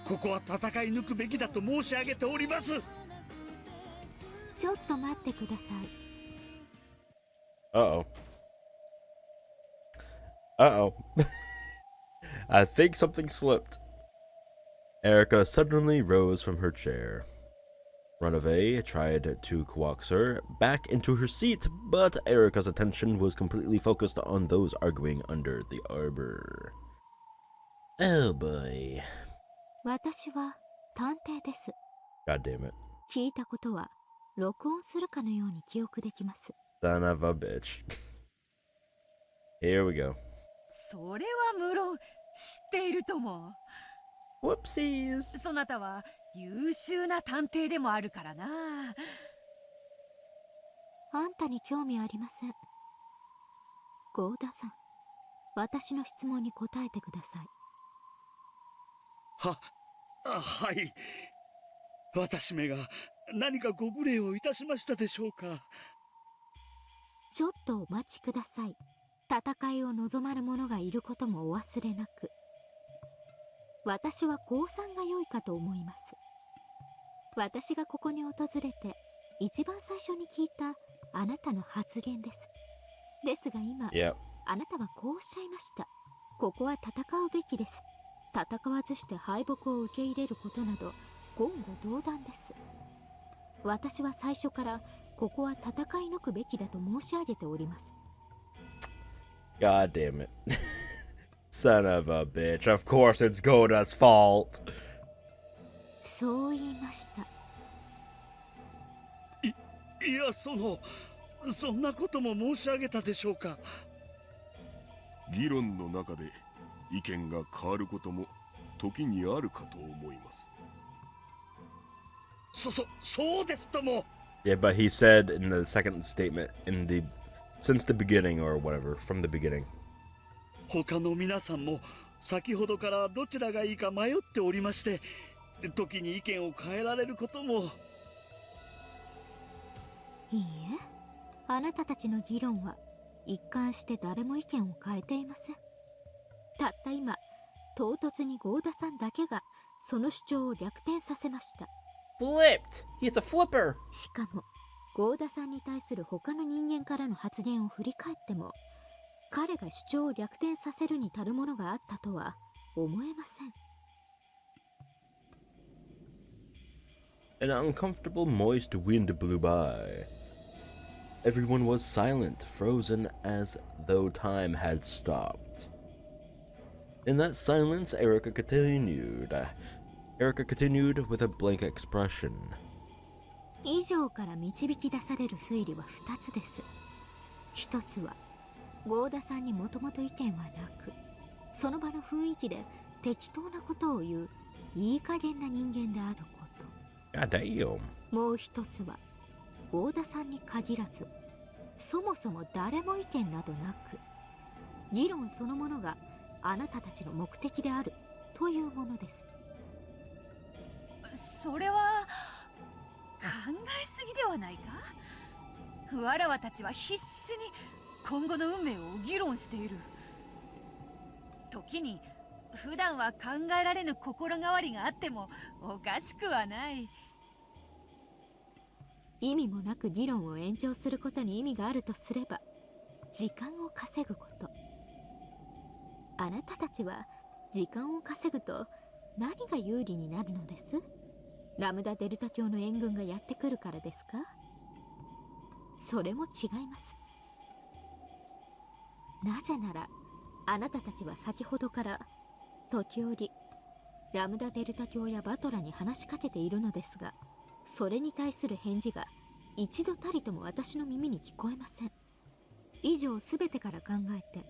ここは戦い抜くべきだと申し上げております。ちょっと待ってください。Uh-oh. Uh-oh. I think something slipped. Erika suddenly rose from her chair. Runaway tried to coax her back into her seat, but Erika's attention was completely focused on those arguing under the arbor. Oh boy. 私は探偵です。 God damn it. 聞いたことは録音するかのように記憶できます。 Son of a bitch. Here we go. それは無論知っているとも。 Whoopsies. そなたは優秀な探偵でもあるからな。あんたに興味ありません。ゴーダさん、私の質問に答えてください。はい。私めが何かご無礼をいたしましたでしょうか。ちょっとお待ちください。戦いを望まぬ者がいることもお忘れなく。私は降参が良いかと思います。私がここに訪れて一番最初に聞いたあなたの発言です。ですが今、あなたはこうおっしゃいました。ここは戦うべきです。戦わずして敗北を受け入れることなど言語道断です。私は最初からここは戦い抜くべきだと申し上げております。God damn it. Son of a bitch. Of course it's Goda's fault. そう言いました。いや、そんなことも申し上げたでしょうか。議論の中で意見が変わることも時にあるかと思います。そうですとも。Yeah, but he said in the second statement, since the beginning or whatever, from the beginning. 他の皆さんも先ほどからどちらがいいか迷っておりまして、時に意見を変えられることも。いいえ、あなたたちの議論は一貫して誰も意見を変えていません。たった今、唐突にゴーダさんだけがその主張を逆転させました。Flipped! He's a flipper! しかも、ゴーダさんに対する他の人間からの発言を振り返っても、彼が主張を逆転させるに足るものがあったとは思えません。An uncomfortable moist wind blew by. Everyone was silent, frozen as though time had stopped. In that silence, Erica continued with a blank expression. 以上から導き出される推理は2つです。1つは、ゴーダさんにもともと意見はなく、その場の雰囲気で適当なことを言ういい加減な人間であること。もう1つは、ゴーダさんに限らず、そもそも誰も意見などなく、議論そのものがあなたたちの目的であるというものです。それは考えすぎではないか。わらわたちは必死に今後の運命を議論している。時に普段は考えられぬ心変わりがあってもおかしくはない。意味もなく議論を延長することに意味があるとすれば、時間を稼ぐこと。あなたたちは時間を稼ぐと何が有利になるのです？ラムダデルタ教の援軍がやってくるからですか？それも違います。なぜなら、あなたたちは先ほどから時折ラムダデルタ教やバトラに話しかけているのですが、それに対する返事が一度たりとも私の耳に聞こえません。以上すべてから考えて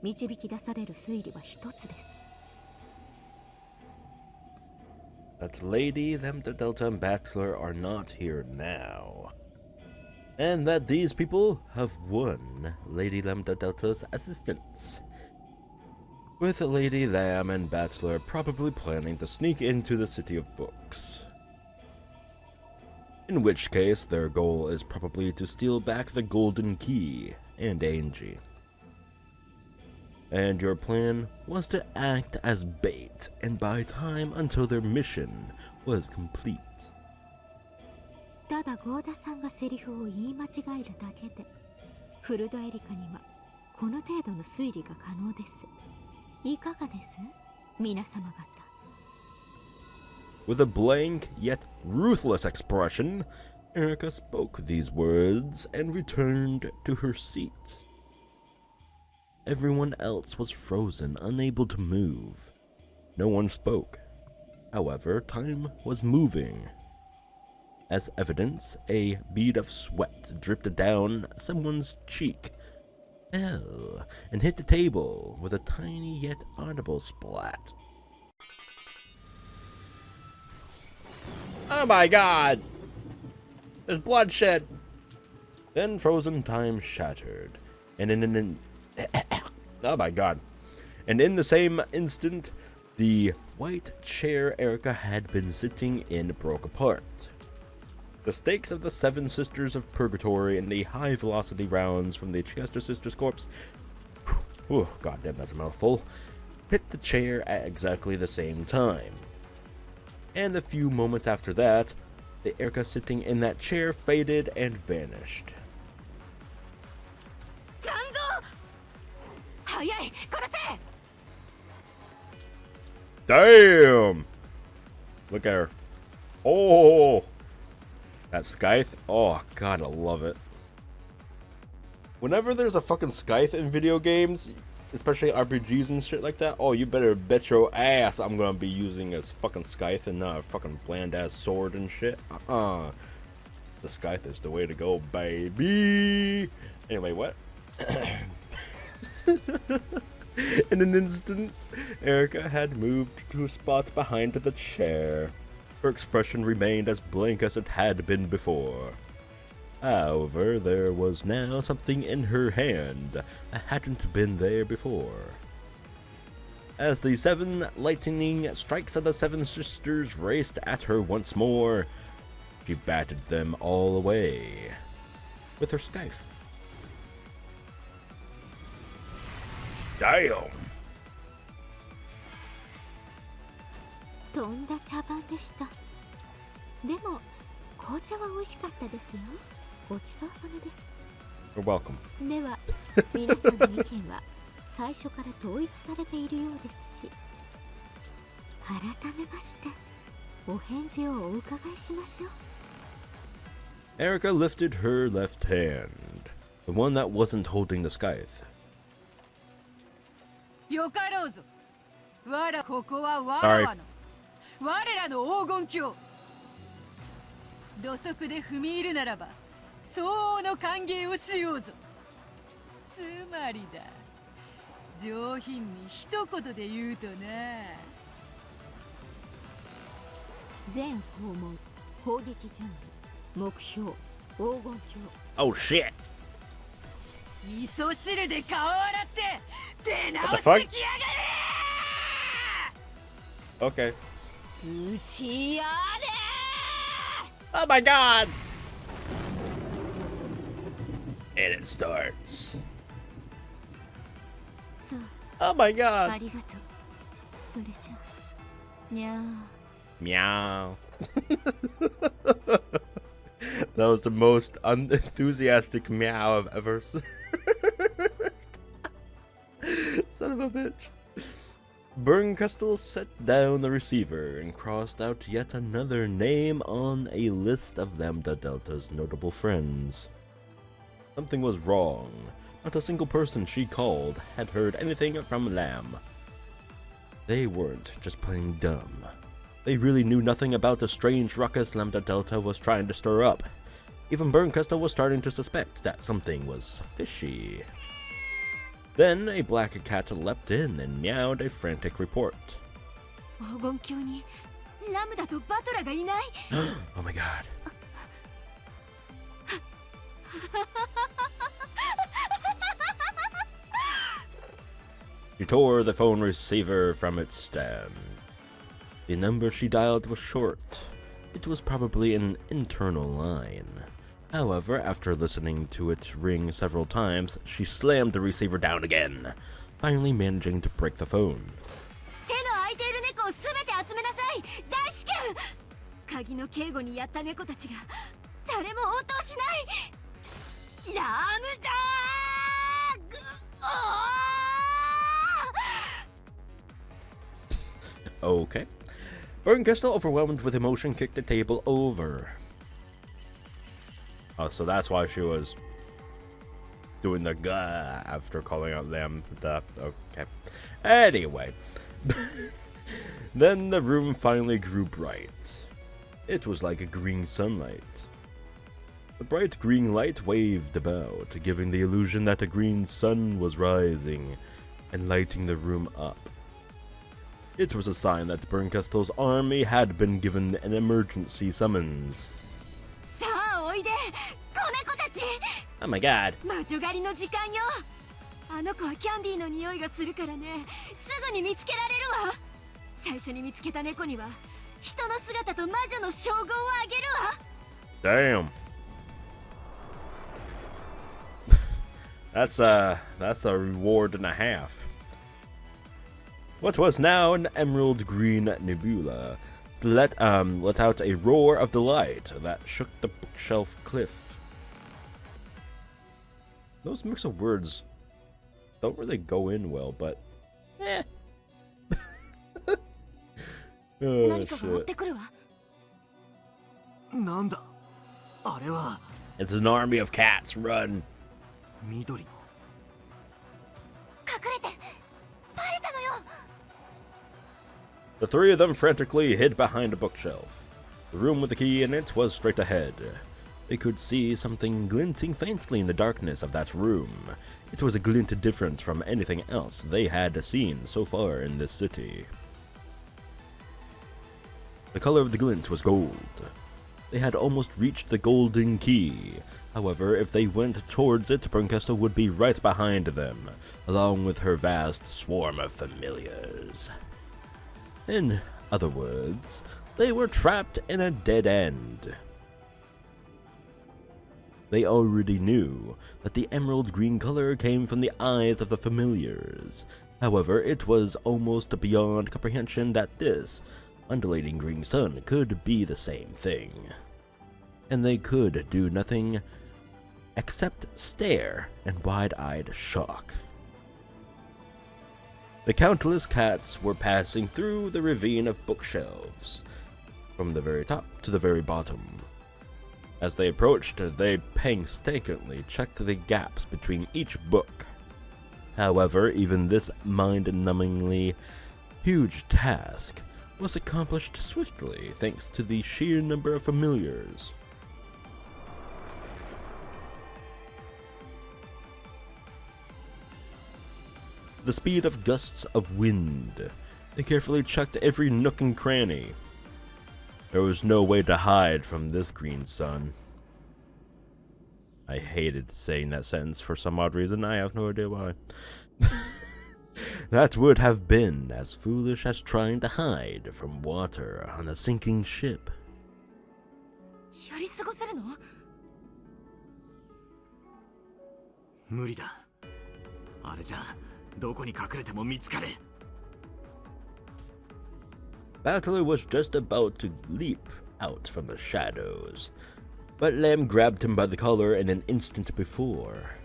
導き出される推理は一つです。That Lady Lambda Delta and Battler are not here now. And that these people have won Lady Lambda Delta's assistance. With Lady Lamb and Battler probably planning to sneak into the City of Books. In which case, their goal is probably to steal back the Golden Key and Ange. And your plan was to act as bait and buy time until their mission was complete. ただゴーダさんがセリフを言い間違えるだけで、フルドエリカにはこの程度の推理が可能です。いかがです？皆様方。With a blank yet ruthless expression, Erica spoke these words and returned to her seat. Everyone else was frozen, unable to move. No one spoke. However, time was moving. As evidence, a bead of sweat dripped down someone's cheek, fell, and hit the table with a tiny yet audible splat. Oh my god! There's bloodshed! Then frozen time shattered, and oh my god. And in the same instant, the white chair Erica had been sitting in broke apart. The stakes of the Seven Sisters of Purgatory and the high-velocity rounds from the Chester Sisters corpse, goddamn, that's a mouthful, hit the chair at exactly the same time. And a few moments after that, The Erica sitting in that chair faded and vanished. Damn! Look at her. Oh! That scythe? Oh, God, I love it. Whenever there's a fucking scythe in video games, especially RPGs and shit like that, oh, you better bet your ass I'm gonna be using a fucking scythe and not a fucking bland-ass sword and shit. The scythe is the way to go, baby! Anyway, what? In an instant, Erica had moved to a spot behind the chair. Her expression remained as blank as it had been before. However, there was now something in her hand that hadn't been there before. As the 7 lightning strikes of the 7 sisters raced at her once more, she batted them all away with her scythe. Damn! とんだ茶番でした。でも紅茶は美味しかったですよ。ごちそうさまです。 You're welcome. では皆さんの意見は最初から統一されているようですし、改めましてお返事をお伺いしましょう。 Erica lifted her left hand, the one that wasn't holding the scythe. よかろうぞ。ここはわらわの我らの黄金鏡。土足で踏み入るならば相応の歓迎をしようぞ。つまりだ、上品に一言で言うとな。全訪問、砲撃準備、目標、黄金鏡。 Oh shit! 味噌汁で顔洗って出直 What し the fuck? てきやがれ。 Okay. 打ちやれ Oh my god! And it starts. そう。 Oh my god! ありがとう。それじゃ、にゃー。 Meow. That was the most unenthusiastic meow I've ever heard. Son of a bitch. Bernkastel set down the receiver and crossed out yet another name on a list of Lambda Delta's notable friends. Something was wrong. Not a single person she called had heard anything from Lamb. They weren't just plain dumb. They really knew nothing about the strange ruckus Lambda Delta was trying to stir up. Even Bernkastel was starting to suspect that something was fishy. Then a black cat leapt in and meowed a frantic report. 黄金鏡にラムダとバトラがいない。Oh my god. She tore the phone receiver from its stand. The number she dialed was short. It was probably an internal line. However, after listening to it ring several times, she slammed the receiver down again, finally managing to break the phone. 手の空いている猫をすべて集めなさい。大至急。鍵の警護にやった猫たちが誰も応答しない。ラムダー。Okay. Bernkastel, overwhelmed with emotion, kicked the table over. Oh, so that's why she was doing the gah after calling out them. Okay. Anyway. Then the room finally grew bright. It was like a green sunlight. The bright green light waved about, giving the illusion that a green sun was rising and lighting the room up. It was a sign that Bernkastel's army had been given an emergency summons. Oh my god. 魔女狩りの時間よ。あの子はキャンディーの匂いがするからね。すぐに見つけられるわ。最初に見つけた猫には人の姿と魔女の称号をあげるわ。 Damn. That's a reward and a half. What was now an emerald green nebula let out a roar of delight that shook the bookshelf cliff. Those mix of words don't really go in well, but eh. Oh, shit. It's an army of cats. Run. The three of them frantically hid behind a bookshelf. The room with the key in it was straight ahead. They could see something glinting faintly in the darkness of that room. It was a glint different from anything else they had seen so far in this city. The color of the glint was gold. They had almost reached the golden key. However, if they went towards it, Bernkastel would be right behind them, along with her vast swarm of familiars. In other words, they were trapped in a dead end. They already knew that the emerald green color came from the eyes of the familiars. However, it was almost beyond comprehension that this undulating green sun could be the same thing. And they could do nothing except stare in wide-eyed shock. The countless cats were passing through the ravine of bookshelves, from the very top to the very bottom. As they approached, they painstakingly checked the gaps between each book. However, even this mind-numbingly huge task was accomplished swiftly thanks to the sheer number of familiars. The speed of gusts of wind. They carefully checked every nook and cranny. There was no way to hide from this green sun. I hated saying that sentence for some odd reason. I have no idea why. That would have been as foolish as trying to hide from water on a sinking ship. Battler was just about to leap out from the shadows, but Lamb grabbed him by the collar an instant before.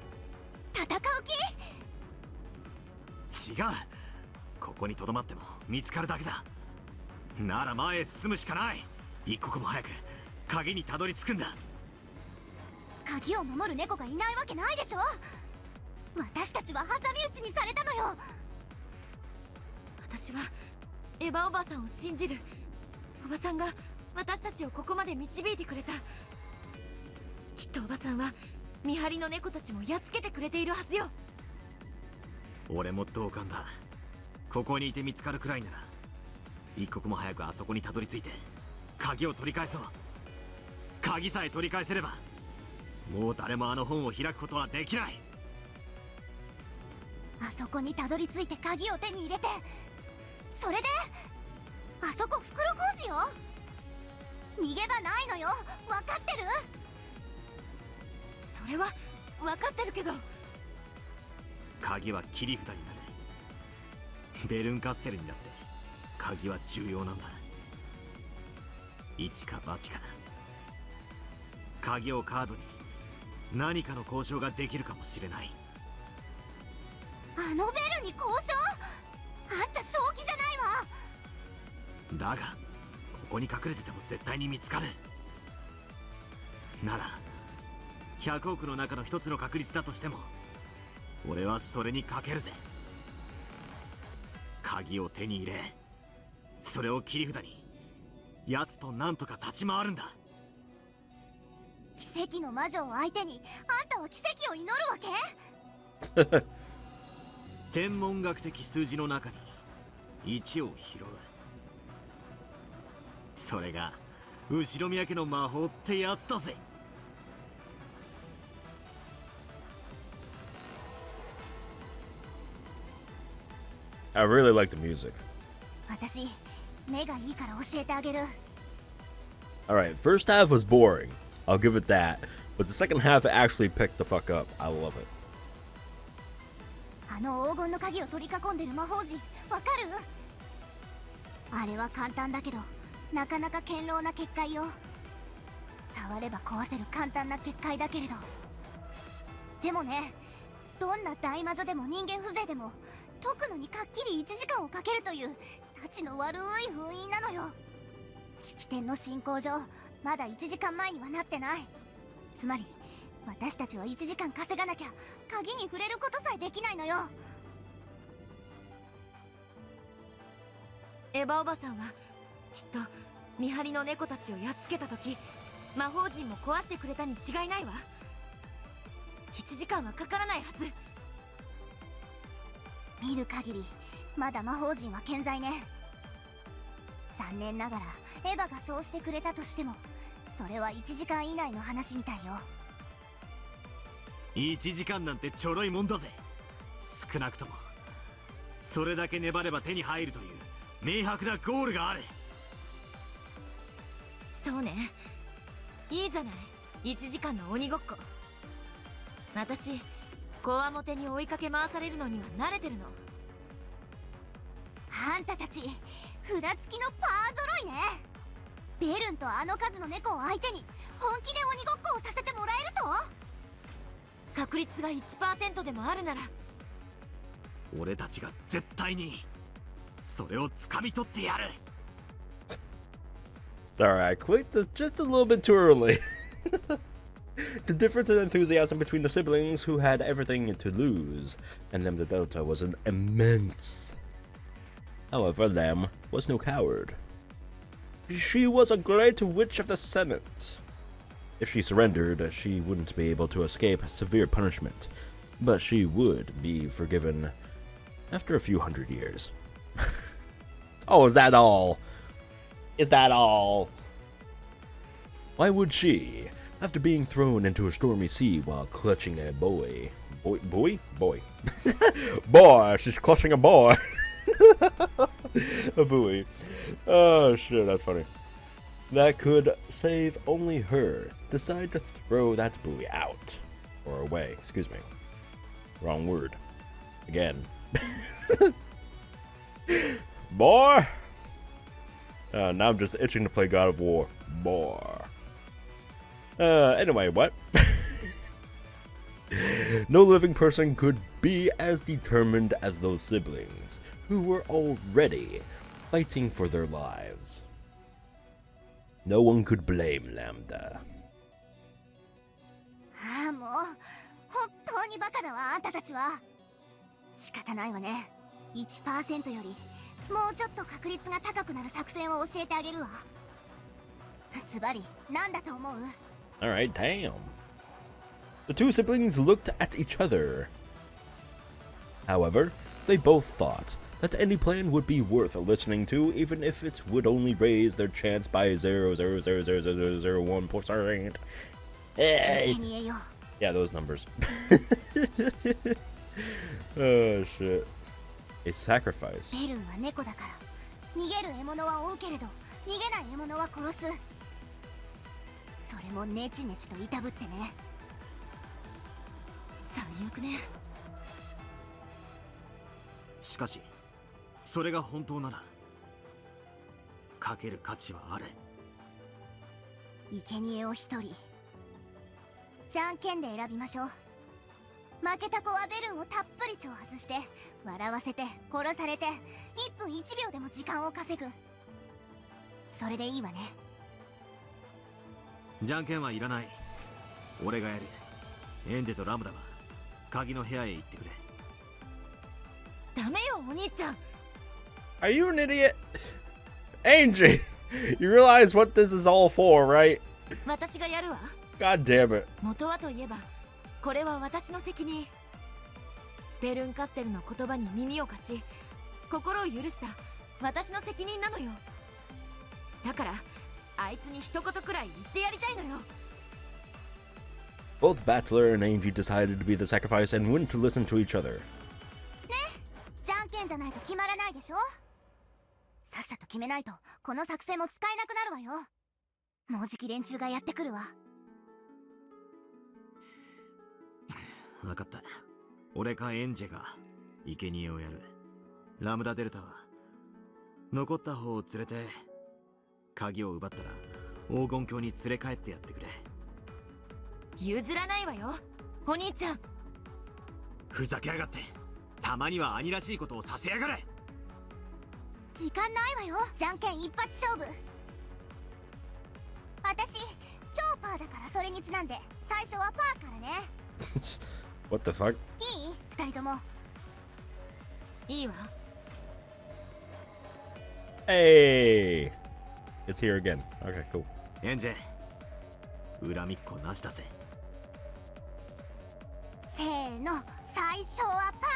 I really like the music. Alright, first half was boring. I'll give it that. But the second half actually picked the fuck up. I love it. なかなか堅牢な結界よ。触れば壊せる簡単な結界だけれど、でもね、どんな大魔女でも人間風情でも解くのにかっきり1時間をかけるというたちの悪い封印なのよ。式典の進行上まだ1時間前にはなってない。つまり私たちは1時間稼がなきゃ鍵に触れることさえできないのよ。エヴァおばさんはきっと見張りの猫たちをやっつけた時、魔法陣も壊してくれたに違いないわ。1時間はかからないはず。見る限りまだ魔法陣は健在ね。残念ながらエヴァがそうしてくれたとしても、それは1時間以内の話みたいよ。1時間なんてちょろいもんだぜ。少なくともそれだけ粘れば手に入るという明白なゴールがある。そうね、いいじゃない、1時間の鬼ごっこ。私こわもてに追いかけ回されるのには慣れてるの。あんたたち船着きのパー揃いね。ベルンとあの数の猫を相手に本気で鬼ごっこをさせてもらえると。確率が 1% でもあるなら、俺たちが絶対にそれを掴み取ってやる。 Sorry, I clicked just a little bit too early. The difference in enthusiasm between the siblings who had everything to lose and Lem the Delta was immense. However, Lem was no coward. She was a great witch of the Senate. If she surrendered, she wouldn't be able to escape severe punishment, but she would be forgiven after a few hundred years. Oh, is that all? Is that all? Why would she, after being thrown into a stormy sea while clutching a boy, boy, she's clutching a boy, a buoy. Oh shit, that's funny. That could save only her, decide to throw that buoy out, or away, excuse me. Wrong word. Again. Boy! Now I'm just itching to play God of War. Boy. Anyway, what? No living person could be as determined as those siblings, who were already fighting for their lives. No one could blame Lambda. ああ、もう本当にバカだわ、あんたたちは。仕方ないわね。1% よりもうちょっと確率が高くなる作戦を教えてあげるわ。ズバリ何だと思う？ Alright, damn. The two siblings looked at each other. However, they both thought that any plan would be worth listening to, even if it would only raise their chance by 0.00001%. Yeah, those numbers. Oh shit. A sacrifice. ベルンは猫だから逃げる獲物は追うけれど逃げない獲物は殺す。それもネチネチといたぶってね。最悪ね。しかしそれが本当ならかける価値はある。生贄を一人じゃんけんで選びましょう。負けた子はベルンをたっぷり挑発して笑わせて殺されて1分1秒でも時間を稼ぐ。それでいいわね。じゃんけんはいらない。俺がやる。エンジェとラムダは鍵の部屋へ行ってくれ。ダメよお兄ちゃん。 Are you an idiot? Ange, you realize what this is all for, right? 私がやるわ。 God damn it. 元はといえばこれは私の責任。ベルンカステルの言葉に耳を貸し心を許した私の責任なのよ。だからあいつに一言くらい言ってやりたいのよ。 Both Battler and Ange decided to be the sacrifice and went to listen to each other. ね、じゃんけんじゃないと決まらないでしょ。さっさと決めないとこの作戦も使えなくなるわよ。もうじき連中がやってくるわ。分かった。俺かエンジェが生贄をやる。ラムダデルタは残った方を連れて鍵を奪ったら黄金鏡に連れ帰ってやってくれ。譲らないわよ、お兄ちゃん。ふざけやがって。たまには兄らしいことをさせやがれ。時間ないわよ。じゃんけん一発勝負。私超パーだから、それにちなんで最初はパーからね。What the fuck? いい？二人とも。いいわ。Hey! It's here again. Okay, cool. エンジェ、恨みっこなしだぜ。せーの、最初はパ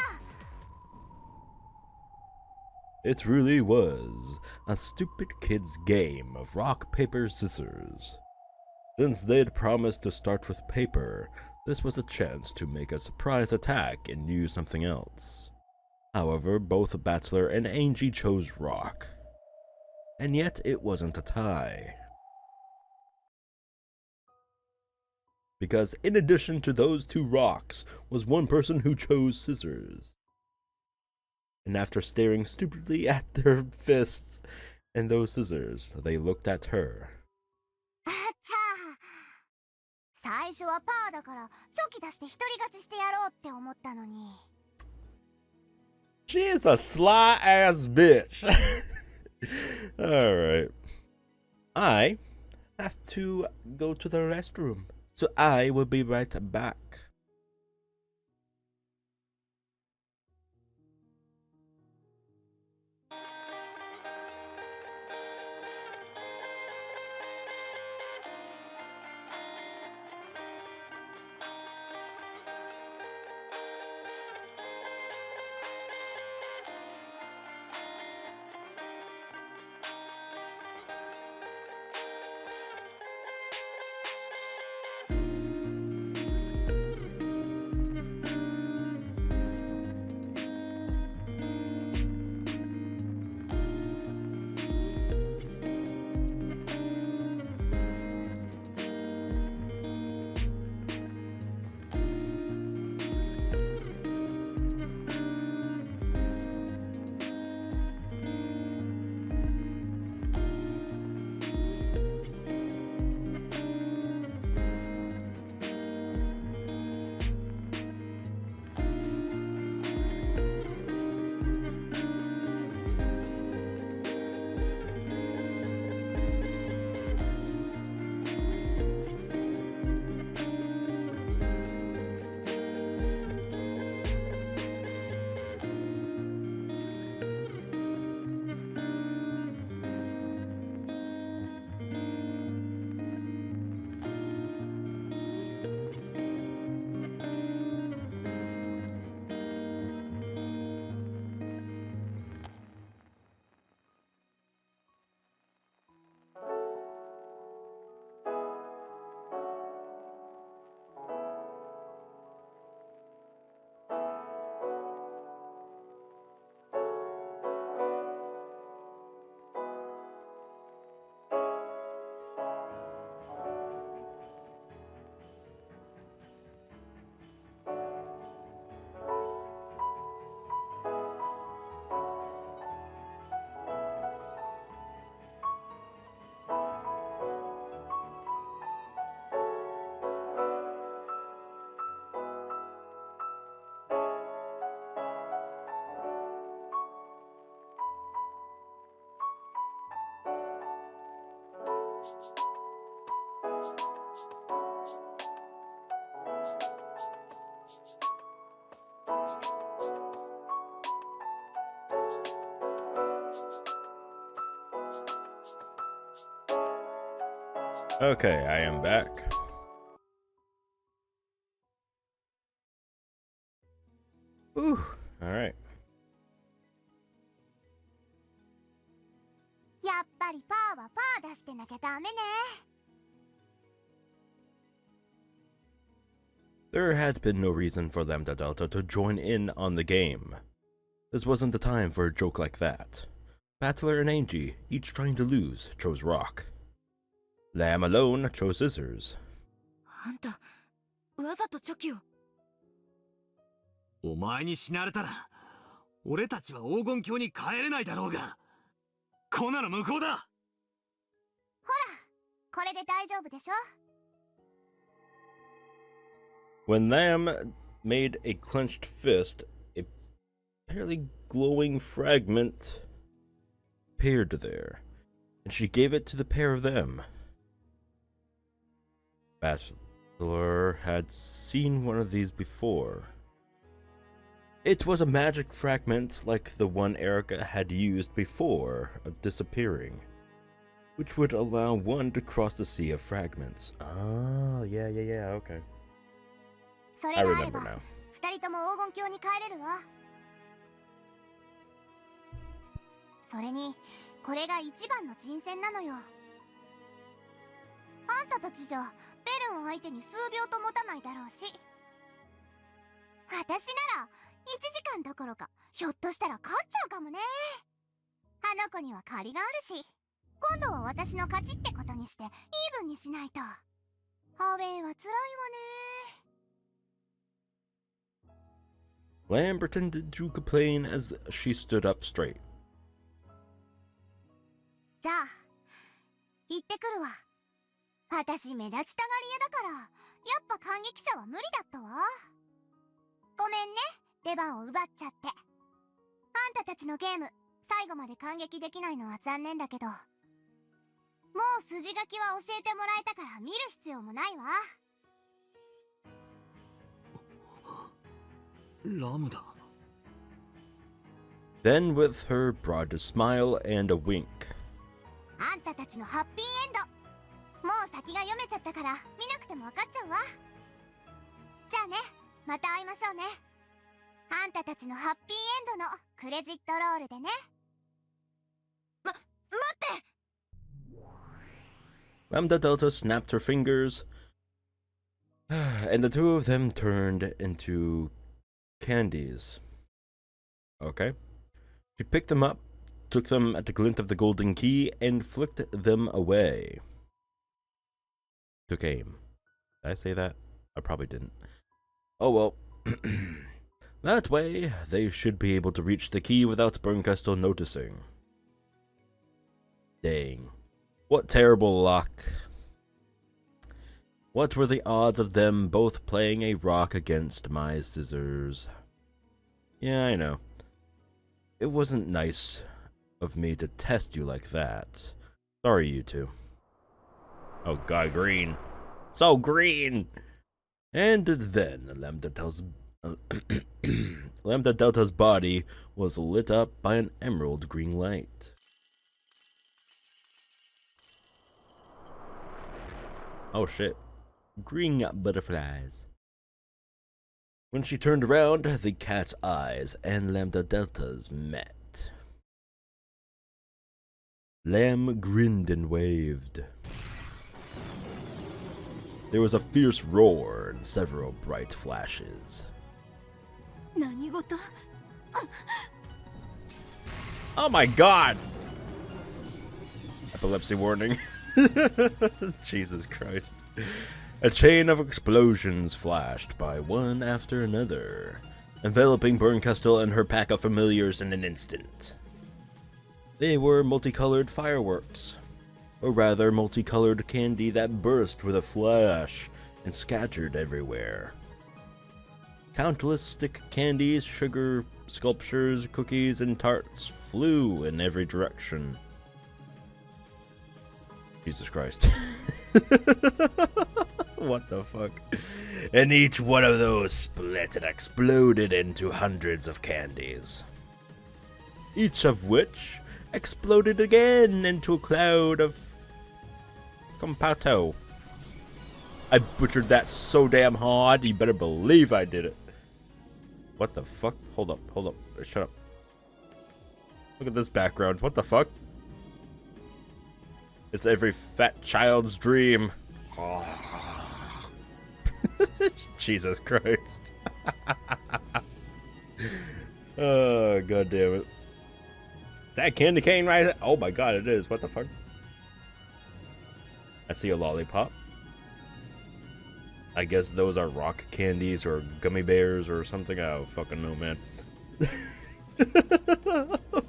ー。 It really was a stupid kid's game of rock, paper, scissors. Since they'd promised to start with paper, this was a chance to make a surprise attack and use something else. However, both Battler and Ange chose rock. And yet it wasn't a tie. Because in addition to those two rocks was one person who chose scissors. And after staring stupidly at their fists and those scissors, they looked at her. あちゃ最初はパーだからチョキ出して一人勝ちしてやろうって思ったのに。 She is a sly ass bitch. Alright. I have to go to the restroom, so I will be right back. Okay, I am back. Whew, alright. やっぱりパーはパー出してなきゃダメね。 There had been no reason for Lambda Delta to join in on the game. This wasn't the time for a joke like that. Battler and Ange, each trying to lose, chose rock. Lamb alone chose scissors. あんた、わざとチョキを。お前に死なれたら、俺たちは黄金鏡に帰れないだろうが。こんなの無効だ。これで大丈夫でしょ? When Lamb made a clenched fist, a barely glowing fragment appeared there, and she gave it to the pair of them. Battler had seen one of these before. It was a magic fragment like the one Erica had used before of disappearing, which would allow one to cross the sea of fragments. Oh, yeah, okay. I remember now. 二人とも黄金鏡に帰れるわ。それに、これが一番の人選なのよ。あんたたちじゃ、ベルンを相手に数秒と持たないだろうし。私なら、1時間どころか、ひょっとしたら勝っちゃうかもね。あの子には借りがあるし、今度は私の勝ちってことにして、イーブンにしないと。アウェイは辛いわね。Lamb pretended to complain as she stood up straight. じゃあ、行ってくるわ。私目立ちたがり屋だから、やっぱ感激者は無理だったわ。ごめんね、出番を奪っちゃって。あんたたちのゲーム、最後まで感激できないのは残念だけど、もう筋書きは教えてもらえたから見る必要もないわ。ラムだ。Then with her broadest smile and a wink. あんたたちのハッピーエンド。もう先が読めちゃったから見なくても分かっちゃうわ。じゃあね、また会いましょうね。あんたたちのハッピーエンドのクレジットロールでね。待って！ Lambda Delta snapped her fingers, and the two of them turned into candies. Okay. She picked them up, took them at the glint of the golden key, and flicked them away. Took aim. Did I say that? I probably didn't. Oh well. That way, they should be able to reach the key without Bernkastel noticing. Dang. What terrible luck. What were the odds of them both playing a rock against my scissors? Yeah, I know. It wasn't nice of me to test you like that. Sorry, you two. Oh god, green. So green! And then Lambda Delta's body was lit up by an emerald green light. Oh shit. Green butterflies. When she turned around, the cat's eyes and Lambda Delta's met. Lamb grinned and waved. There was a fierce roar and several bright flashes. Oh my god! Epilepsy warning. Jesus Christ. A chain of explosions flashed by one after another, enveloping Bernkastel and her pack of familiars in an instant. They were multicolored fireworks, or rather multicolored candy that burst with a flash and scattered everywhere. Countless stick candies, sugar sculptures, cookies, and tarts flew in every direction. Jesus Christ. What the fuck? And each one of those split and exploded into hundreds of candies. Each of which exploded again into a cloud of compoto. I butchered that so damn hard, you better believe I did it. What the fuck? Hold up. Shut up. Look at this background. What the fuck? It's every fat child's dream. Jesus Christ. Oh, god damn it. Is that candy cane right there? Oh my god, it is. What the fuck? I see a lollipop. I guess those are rock candies or gummy bears or something. I don't fucking know, man.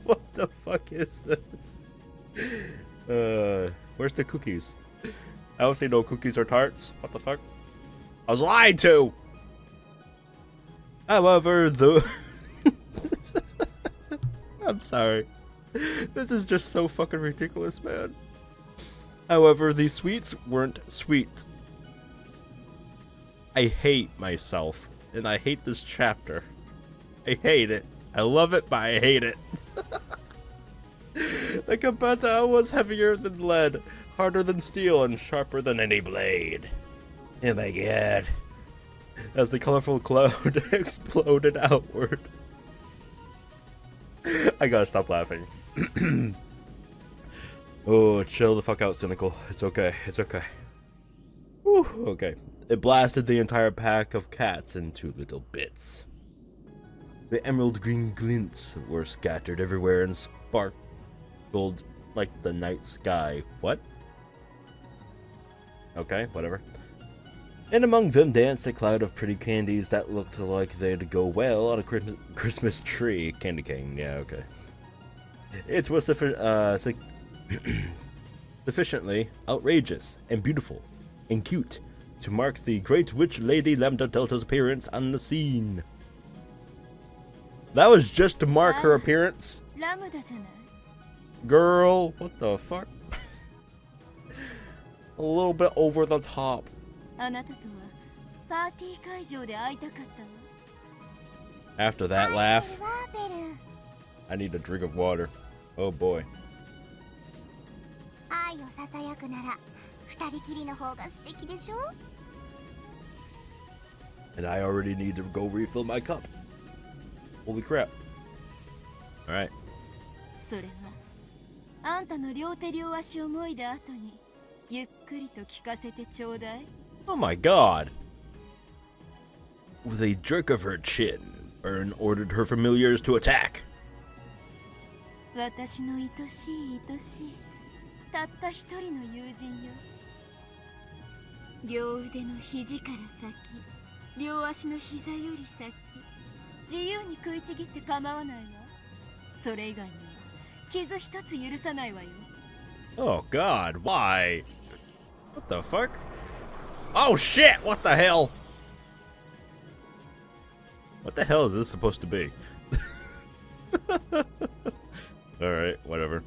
What the fuck is this? Where's the cookies? I don't see no cookies or tarts. What the fuck? I was lied to! However, the... I'm sorry. This is just so fucking ridiculous, man. However, the sweets weren't sweet. I hate myself, and I hate this chapter. I hate it. I love it, but I hate it. The Kabata was heavier than lead, harder than steel, and sharper than any blade. Oh my god. As the colorful cloud exploded outward. I gotta stop laughing. Oh, chill the fuck out, Sinikle. It's okay. It's okay. Whew, okay. It blasted the entire pack of cats into little bits. The emerald green glints were scattered everywhere and sparkled like the night sky. What? Okay, whatever. And among them danced a cloud of pretty candies that looked like they'd go well on a Christmas tree. Candy cane, yeah, okay. It was sufficiently outrageous and beautiful and cute to mark the great witch lady Lambda Delta's appearance on the scene. That was just to mark her appearance? Girl, what the fuck? A little bit over the top. After that laugh, I need a drink of water. Oh boy. And I already need to go refill my cup. Holy crap. Alright. Oh my god. With a jerk of her chin, BERN ordered her familiars to attack. Oh god, why? What the fuck? Oh shit, what the hell? What the hell is this supposed to be? Alright, whatever.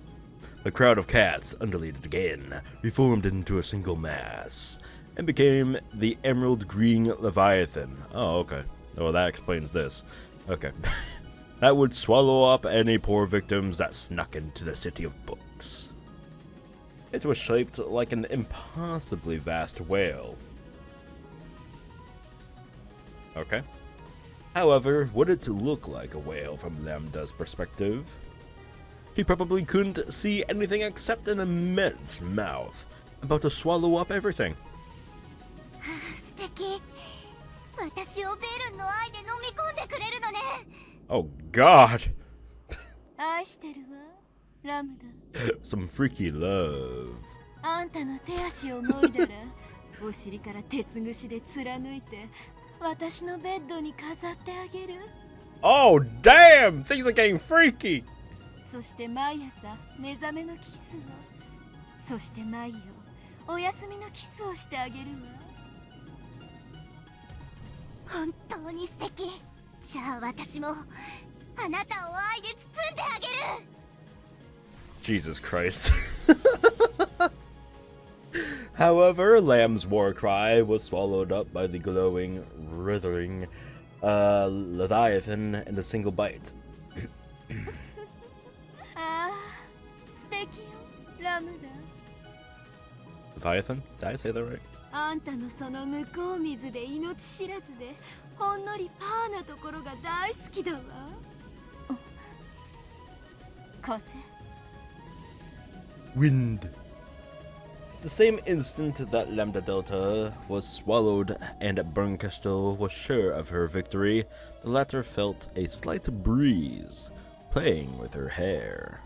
The crowd of cats undulated again, reformed into a single mass, and became the emerald green Leviathan. Oh, okay. Oh, that explains this. Okay. That would swallow up any poor victims that snuck into the city of books. It was shaped like an impossibly vast whale. Okay. However, would it look like a whale from Lambda's perspective? He probably couldn't see anything except an immense mouth, about to swallow up everything. Oh god! Some freaky love. Oh damn! Things are getting freaky! Jesus Christ. However, Lamb's war cry was swallowed up by the glowing, writhing Leviathan in a single bite. Leviathan? Did I say that right? Wind. The same instant that Lambda Delta was swallowed and Bernkastel was sure of her victory, the latter felt a slight breeze playing with her hair.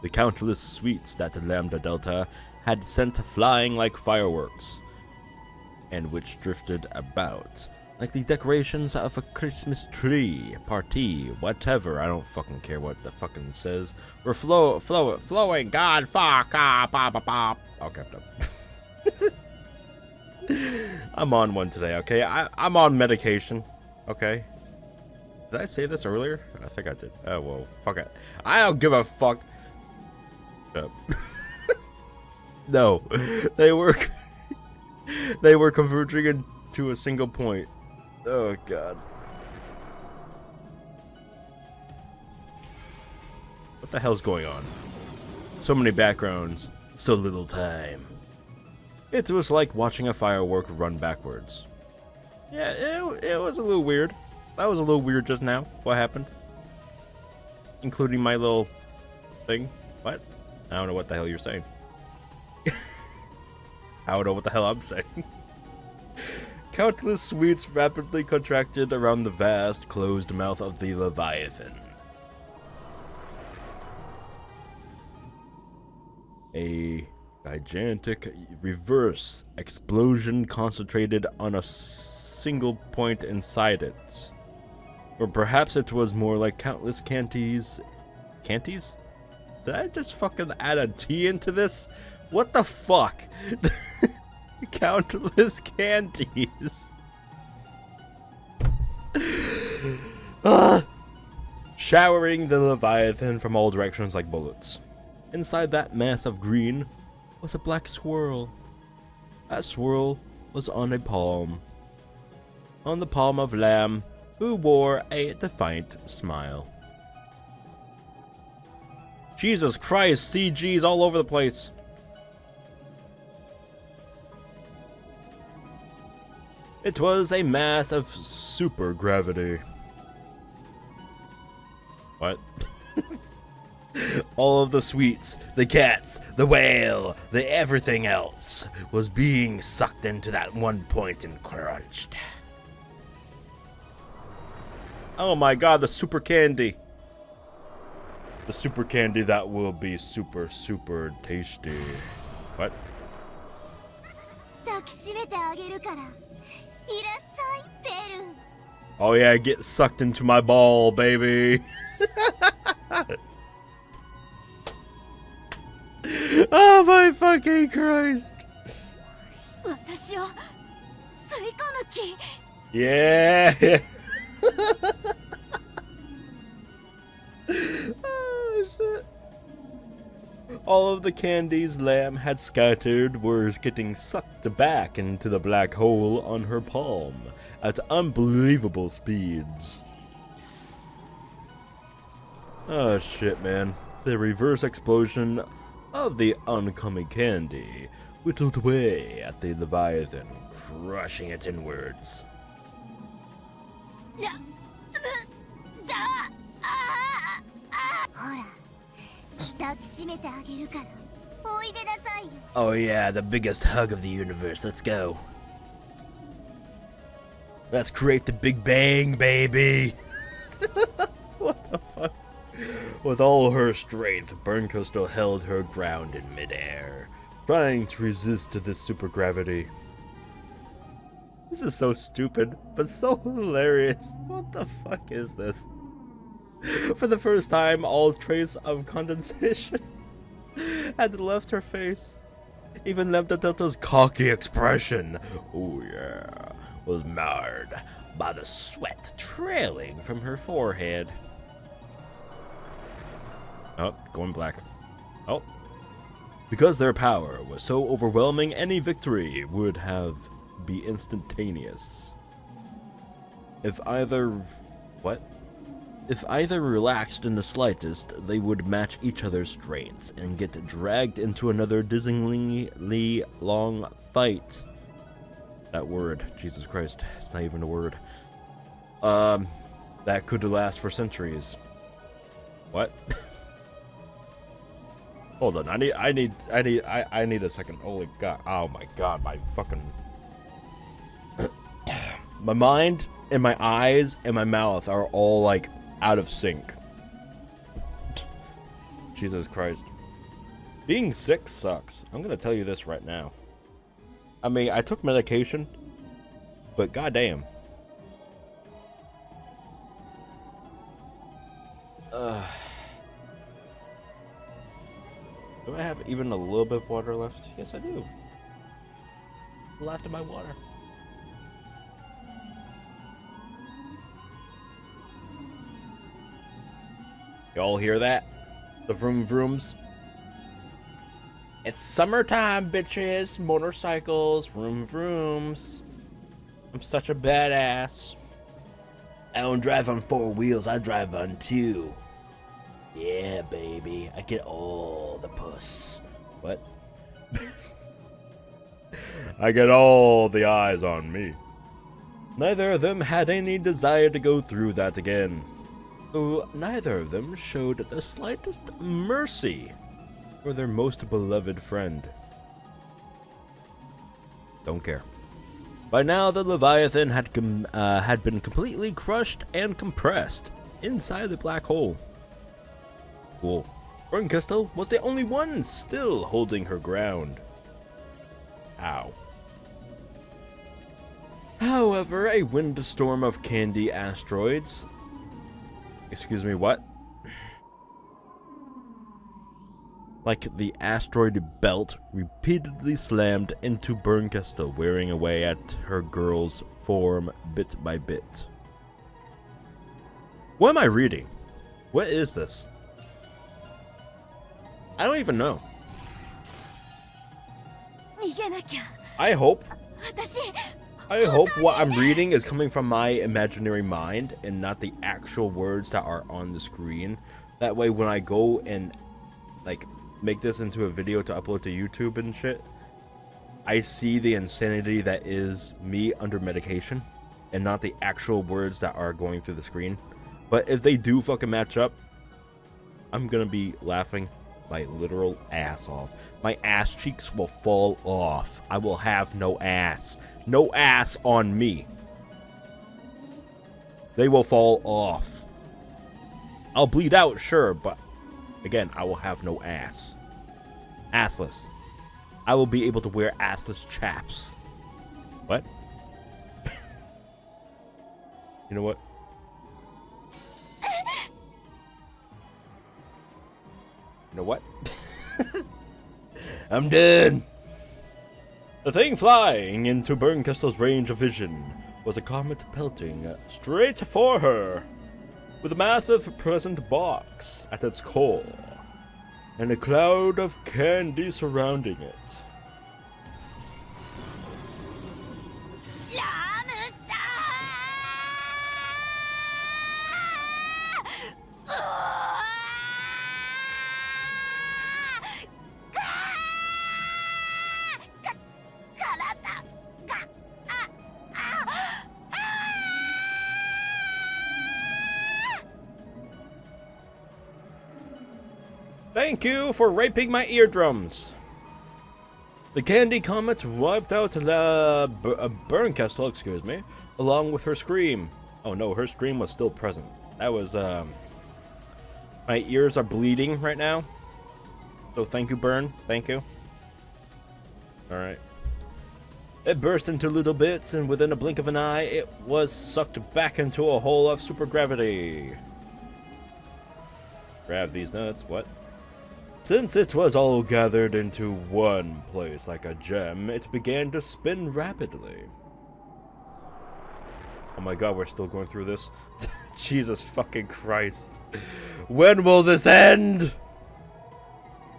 The countless sweets that Lambda Delta had sent flying like fireworks, and which drifted about like the decorations of a Christmas tree, party, whatever. I don't fucking care what the fucking says. We're flowing, God, fuck, pop. Okay, I'm done. I'm on one today, okay? I'm on medication, okay? Did I say this earlier? I think I did. Oh, well, fuck it. I don't give a fuck. No, they were converging into a single point. Oh, God. What the hell's going on? So many backgrounds, so little time. It was like watching a firework run backwards. Yeah, it was a little weird. That was a little weird just now. What happened? Including my little thing. What? I don't know what the hell you're saying. I don't know what the hell I'm saying. Countless suites rapidly contracted around the vast, closed mouth of the Leviathan. A gigantic reverse explosion concentrated on a single point inside it. Or perhaps it was more like countless canties. Canties? Did I just fucking add a T into this? What the fuck? Countless candies. Showering the Leviathan from all directions like bullets. Inside that mass of green was a black swirl. That swirl was on a palm. On the palm of Lamb, who wore a defiant smile. Jesus Christ, CG's all over the place. It was a mass of supergravity. What? All of the sweets, the cats, the whale, the everything else was being sucked into that one point and crunched. Oh my god, the super candy. The super candy that will be super, super tasty. What? Oh yeah, get sucked into my ball, baby. Oh my fucking Christ. Yeah. Oh shit. All of the candies Lamb had scattered were getting sucked back into the black hole on her palm at unbelievable speeds. Oh shit, man. The reverse explosion of the oncoming candy whittled away at the Leviathan, crushing it inwards. Oh yeah, the biggest hug of the universe. Let's go. Let's create the Big Bang, baby. What the fuck? With all her strength, Bernkastel held her ground in midair, trying to resist this supergravity. This is so stupid, but so hilarious. What the fuck is this? For the first time, all trace of condensation had left her face. Even Lemtatilta's cocky expression, oh yeah, was marred by the sweat trailing from her forehead. Oh, going black. Oh. Because their power was so overwhelming, any victory would be instantaneous. If either relaxed in the slightest, they would match each other's strengths and get dragged into another dizzyingly long fight. That word, Jesus Christ, it's not even a word. That could last for centuries. What? Hold on, I need a second. Holy god. Oh my god, my fucking my mind and my eyes and my mouth are all like out of sync. Jesus Christ. Being sick sucks. I'm gonna tell you this right now. I mean, I took medication, but goddamn. Do I have even a little bit of water left? Yes, I do. The last of my water. Y'all hear that? The vroom vrooms. It's summertime, bitches. Motorcycles, vroom vrooms. I'm such a badass. I don't drive on 4 wheels, I drive on 2. Yeah, baby. I get all the puss. What? I get all the eyes on me. Neither of them had any desire to go through that again. Though neither of them showed the slightest mercy for their most beloved friend. Don't care. By now, the Leviathan had been completely crushed and compressed inside the black hole. Cool. Bernkastel was the only one still holding her ground. Ow. However, a windstorm of candy asteroids... Excuse me, what? Like the asteroid belt repeatedly slammed into Bernkastel, wearing away at her girl's form bit by bit. What am I reading? What is this? I don't even know. I hope what I'm reading is coming from my imaginary mind and not the actual words that are on the screen. That way when I go and like make this into a video to upload to YouTube and shit, I see the insanity that is me under medication and not the actual words that are going through the screen. But if they do fucking match up, I'm gonna be laughing my literal ass off. My ass cheeks will fall off. I will have no ass. No ass on me. They will fall off. I'll bleed out, sure, but again, I will have no ass. Assless. I will be able to wear assless chaps. What? You know what? You know what? I'm done. The thing flying into Bernkastel's range of vision was a comet pelting straight for her, with a massive present box at its core, and a cloud of candy surrounding it. Thank you for raping my eardrums. The candy comet wiped out Bernkastel, excuse me, along with her scream. Oh no, her scream was still present. That was, my ears are bleeding right now. So thank you, Bern. Thank you. Alright. It burst into little bits, and within a blink of an eye, it was sucked back into a hole of supergravity. Grab these nuts, what? Since it was all gathered into one place like a gem, it began to spin rapidly. Oh my god, we're still going through this? Jesus fucking Christ. When will this end?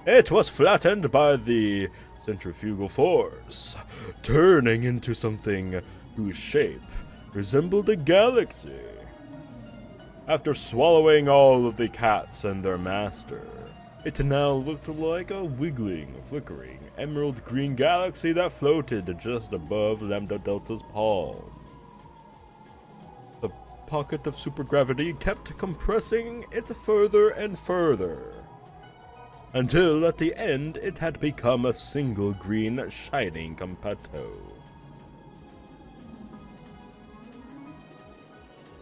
It was flattened by the centrifugal force, turning into something whose shape resembled a galaxy. After swallowing all of the cats and their master, it now looked like a wiggling, flickering, emerald green galaxy that floated just above Lambda Delta's palm. The pocket of supergravity kept compressing it further and further, until at the end it had become a single green, shining compatto.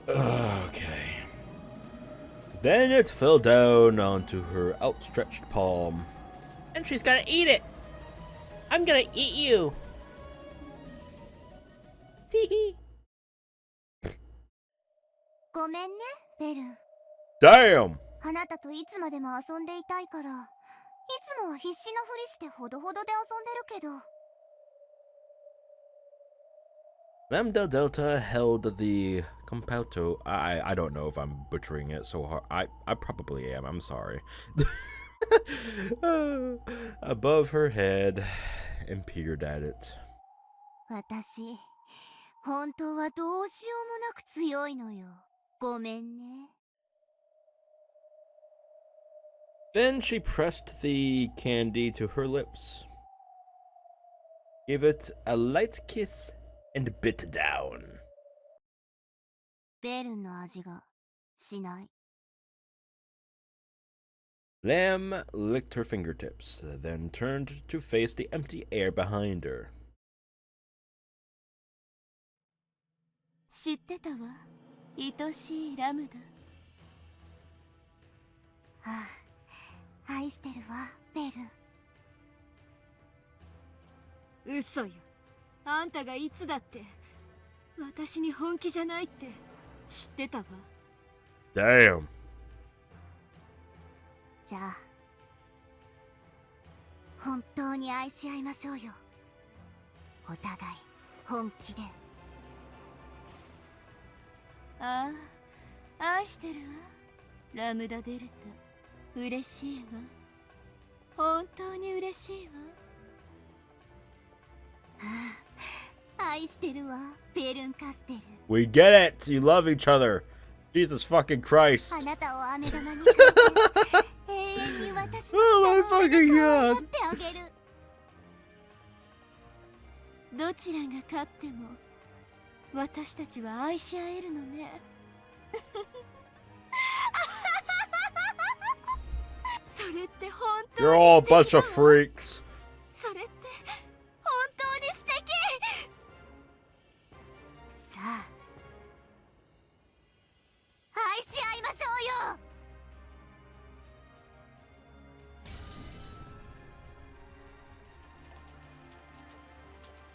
Okay. Then it fell down onto her outstretched palm. And she's gonna eat it. I'm gonna eat you. Teehee. ごめんね、ベル。Damn! あなたといつまでも遊んでいたいから、いつもは必死のふりしてほどほどで遊んでるけど。Lambda Delta held the Compauto. I don't know if I'm butchering it so hard. I probably am. I'm sorry. Above her head and peered at it. 私、本当はどうしようもなく強いのよ。ごめんね。Then she pressed the candy to her lips, gave it a light kiss, and bit down. ベルンの味がしない。Lamb licked her fingertips, then turned to face the empty air behind her. 知ってたわ、愛しいラムダ。はあ、愛してるわ、ベルン。嘘よ。あんたがいつだって私に本気じゃないって知ってたわ。Damn. じゃあ、本当に愛し合いましょうよ。お互い本気で。ああ、愛してるわ、ラムダデルタ。嬉しいわ。本当に嬉しいわ。愛してるわ、ベルンカステル。We get it! You love each other! Jesus fucking Christ! あなたを飴玉にかけて永遠に私の下の上で可愛がってあげる。どちらが勝っても私たちは愛し合えるのね。それって本当に You're all a bunch of freaks. それって本当に素敵。さあ、愛し合いましょうよ。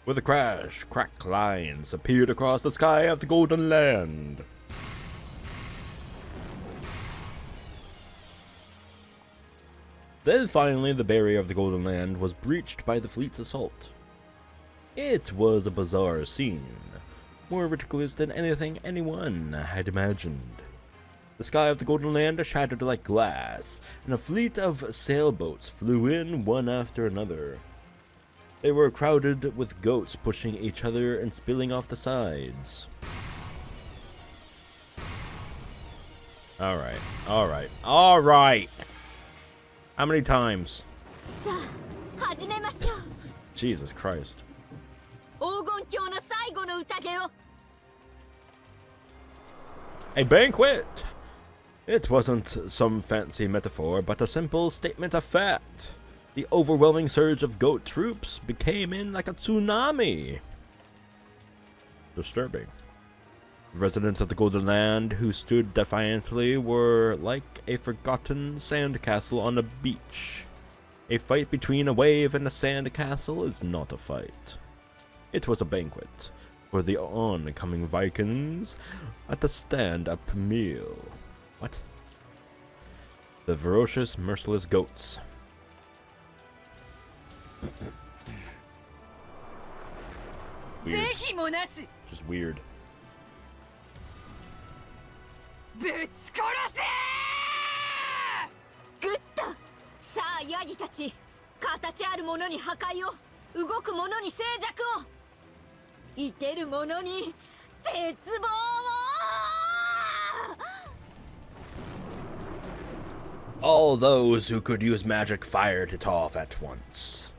With a crash, cracked lines appeared across the sky of the Golden Land. Then finally the barrier of the Golden Land was breached by the fleet's assault. It was a bizarre scene, more ridiculous than anything anyone had imagined. The sky of the Golden Land shattered like glass, and a fleet of sailboats flew in one after another. They were crowded with goats pushing each other and spilling off the sides. Alright, alright, alright! How many times? Jesus Christ. A banquet! It wasn't some fancy metaphor, but a simple statement of fact. The overwhelming surge of goat troops became in like a tsunami. Disturbing. Residents of the Golden Land who stood defiantly were like a forgotten sandcastle on a beach. A fight between a wave and a sandcastle is not a fight. It was a banquet for the oncoming Vikings at a stand-up meal. What? The ferocious, merciless goats. Weird. Just weird. ぶち殺せー！グッド！さあヤギたち、形あるものに破壊を、動くものに静寂を、生けるものに絶望を！ All those who could use magic fired it off at once.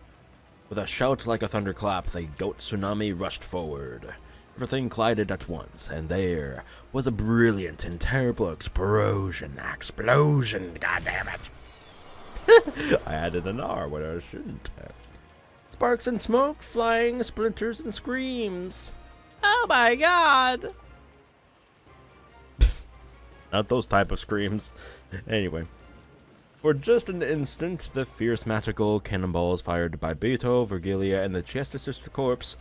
With a shout like a thunderclap, the goat tsunami rushed forward. Everything collided at once, and there was a brilliant and terrible explosion. Goddammit. I added an R when I shouldn't have. Sparks and smoke, flying splinters and screams. Oh my god! Not those type of screams. Anyway. For just an instant, the fierce magical cannonballs fired by Beto, Virgilia, and the Chester Sister Corpse.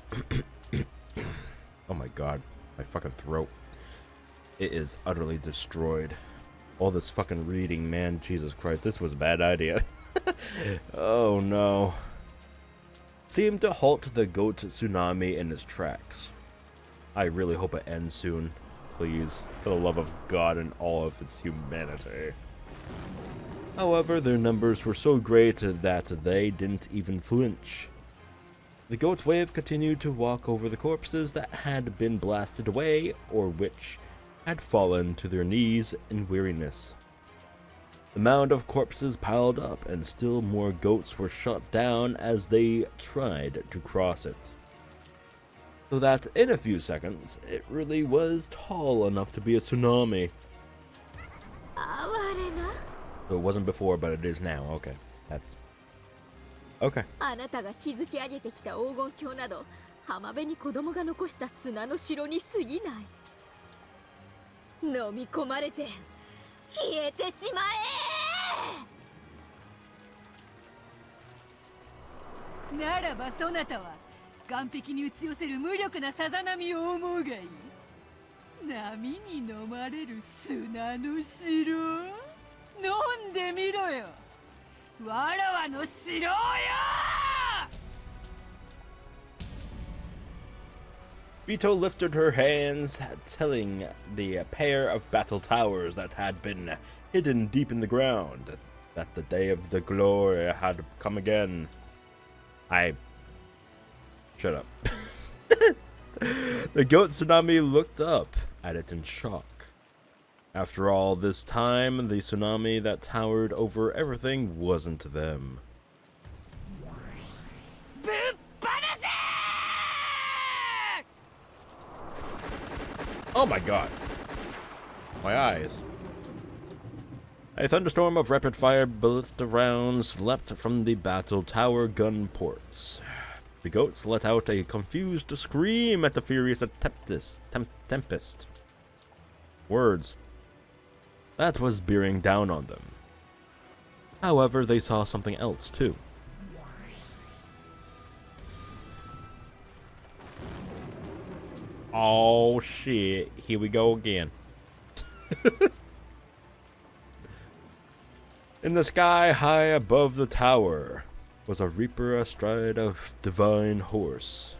Oh my god, my fucking throat. It is utterly destroyed. All this fucking reading, man, Jesus Christ, this was a bad idea. Oh no. Seemed to halt the goat tsunami in its tracks. I really hope it ends soon. Please, for the love of God and all of its humanity. However, their numbers were so great that they didn't even flinch. The goat wave continued to walk over the corpses that had been blasted away, or which had fallen to their knees in weariness. The mound of corpses piled up, and still more goats were shot down as they tried to cross it. So that in a few seconds, it really was tall enough to be a tsunami. So it wasn't before, but it is now. Okay, that's... okay. あなたが築き上げてきた黄金鏡など浜辺に子供が残した砂の城に過ぎない。飲み込まれて消えてしまえ。ならばそなたは岸壁に打ち寄せる無力なさざ波を思うがいい。波に飲まれる砂の城、飲んでみろよ。わらわの城よ。Vito lifted her hands, telling the pair of battle towers that had been hidden deep in the ground that the day of the glory had come again. Shut up. The goat tsunami looked up at it in shock. After all this time, the tsunami that towered over everything wasn't them. Oh my god. My eyes. A thunderstorm of rapid-fire ballista rounds leapt from the battle tower gun ports. The goats let out a confused scream at the furious tempest. Words. That was bearing down on them. However, they saw something else too. Oh shit, here we go again. In the sky high above the tower was a reaper astride a divine horse,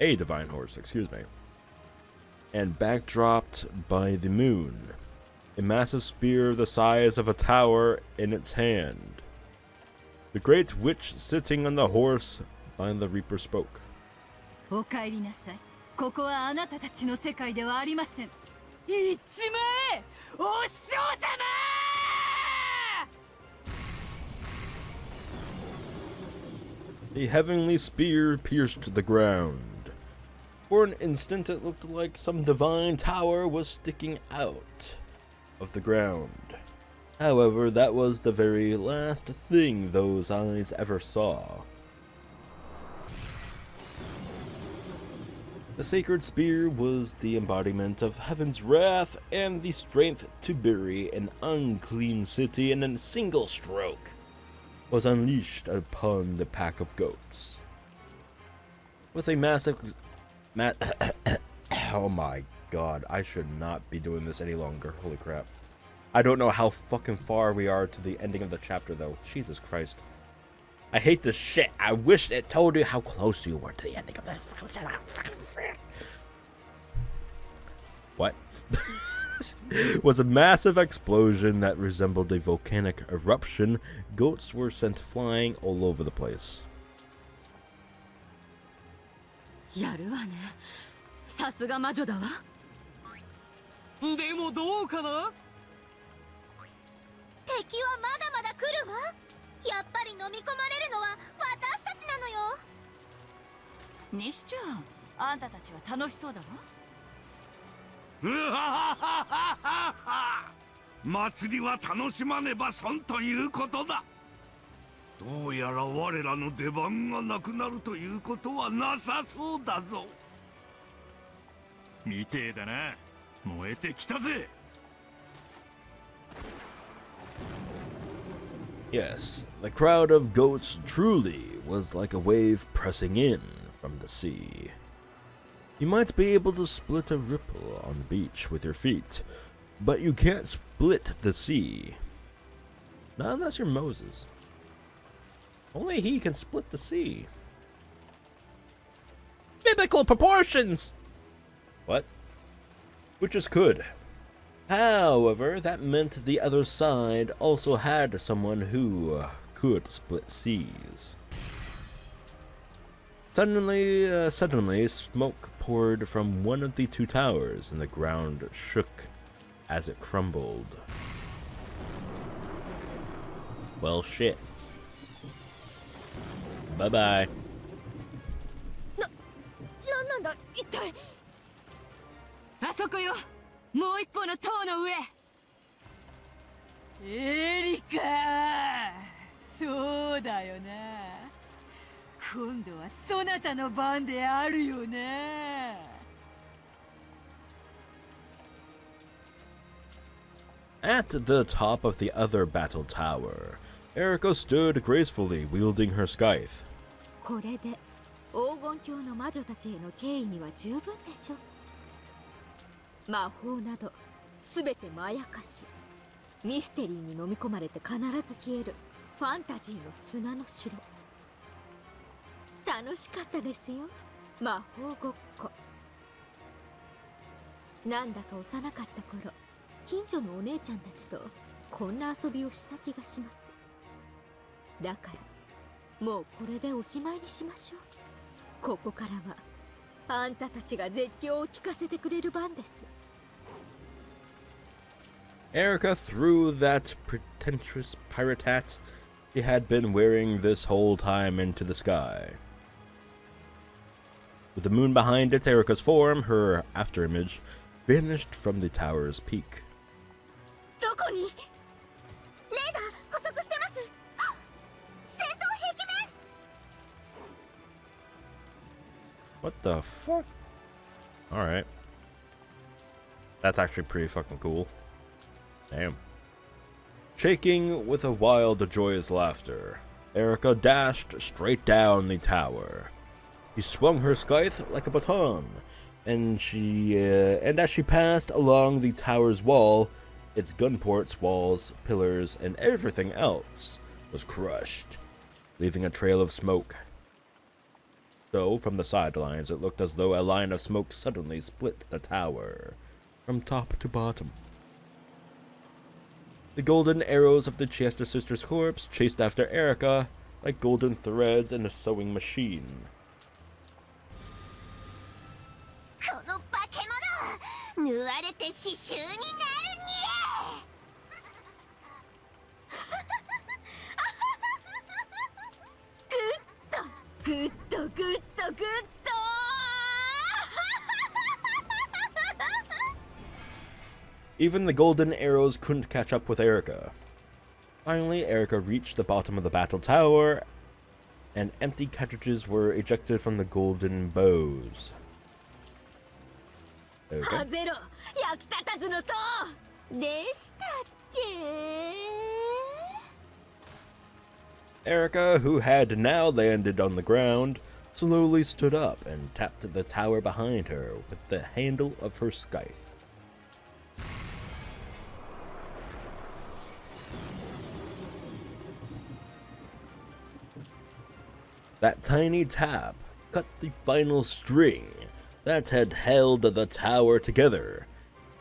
excuse me, and backdropped by the moon, a massive spear the size of a tower in its hand. The great witch sitting on the horse by the reaper spoke. お帰りなさい。ここはあなたたちの世界ではありません。行っちまえ、お師匠様The heavenly spear pierced the ground. For an instant it looked like some divine tower was sticking out of the ground. However, that was the very last thing those eyes ever saw. The sacred spear was the embodiment of heaven's wrath and the strength to bury an unclean city in a single stroke was unleashed upon the pack of goats. With a massive... oh my god, I should not be doing this any longer. Holy crap. I don't know how fucking far we are to the ending of the chapter though. Jesus Christ. I hate this shit. I wish it told you how close you were to the ending of that. What? Was a massive explosion that resembled a volcanic eruption. Goats were sent flying all over the place. やるわね。さすが魔女だわ。でもどうかな？敵はまだまだ来るわ。やっぱり飲み込まれるのは私たちなのよ。にしちゃん、あんたたちは楽しそうだわ。祭りは楽しまねば損ということだ。どうやら我らの出番がなくなるということはなさそうだぞ。みてえだな。燃えてきたぜ。Yes, the crowd of goats truly was like a wave pressing in from the sea. You might be able to split a ripple on the beach with your feet, but you can't split the sea. Not unless you're Moses. Only he can split the sea. Biblical proportions! What? Which is good. However, that meant the other side also had someone who could split seas. Suddenly, smoke poured from one of the two towers, and the ground shook as it crumbled. Well, shit. Bye-bye. なんなんだ一体。あそこよ、もう一方の塔の上。エリカ、そうだよな。今度はそなたの番であるよな。At the top of the other battle tower, Erika stood gracefully, wielding her scythe. これで黄金鏡の魔女たちへの敬意には十分でしょう。魔法などすべてまやかし、ミステリーに飲み込まれて必ず消えるファンタジーの砂の城。楽しかったですよ、魔法ごっこ。なんだか幼かった頃、近所のお姉ちゃんたちとこんな遊びをした気がします。だからもうこれでおしまいにしましょう。ここからはあんたたちが絶叫を聞かせてくれる番です。Erika threw that pretentious pirate hat she had been wearing this whole time into the sky. With the moon behind it, Erika's form, her afterimage, vanished from the tower's peak. どこに？レーダー捕捉してます。戦闘壁面。What the fuck? Alright. That's actually pretty fucking cool. Damn. Shaking with a wild, joyous laughter, Erika dashed straight down the tower. She swung her scythe like a baton, and as she passed along the tower's wall, its gun ports, walls, pillars, and everything else was crushed, leaving a trail of smoke. So, from the sidelines, it looked as though a line of smoke suddenly split the tower, from top to bottom. The golden arrows of the Chester sisters' corpse chased after Erika like golden threads in a sewing machine. この化け物、縫われて刺繍になるにグッドグッドグッドグッド。Even the golden arrows couldn't catch up with Erika. Finally, Erika reached the bottom of the battle tower, and empty cartridges were ejected from the golden bows. Okay. ゼロ、役立たずの塔でしたっけ？ Erika, who had now landed on the ground, slowly stood up and tapped the tower behind her with the handle of her scythe. That tiny tap cut the final string that had held the tower together,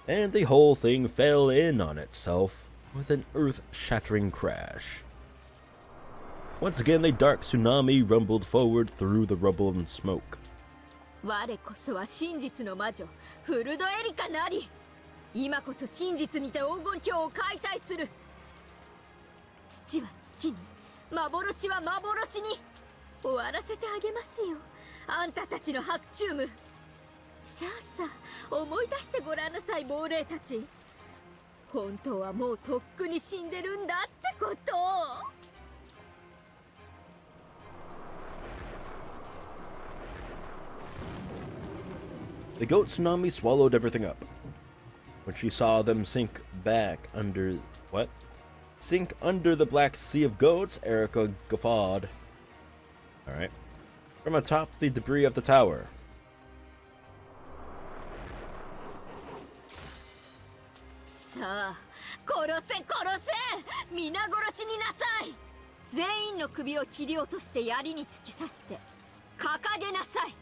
and the whole thing fell in on itself with an earth-shattering crash. Once again, the dark tsunami rumbled forward through the rubble and smoke. 我こそは真実の魔女フルドエリカなり、今こそ真実にて黄金鏡を解体する。土は土に、幻は幻に終わらせてあげますよ、あんたたちのハクチューム。さあさあ、思い出してごらんなさい、亡霊たち。本当はもうとっくに死んでるんだってことを。The goat tsunami swallowed everything up. When she saw them sink under the black sea of goats, Erika guffawed. Alright. From atop the debris of the tower. さあ、殺せ殺せ、皆殺しになさい。全員の首を切り落として槍に突き刺して掲げなさい。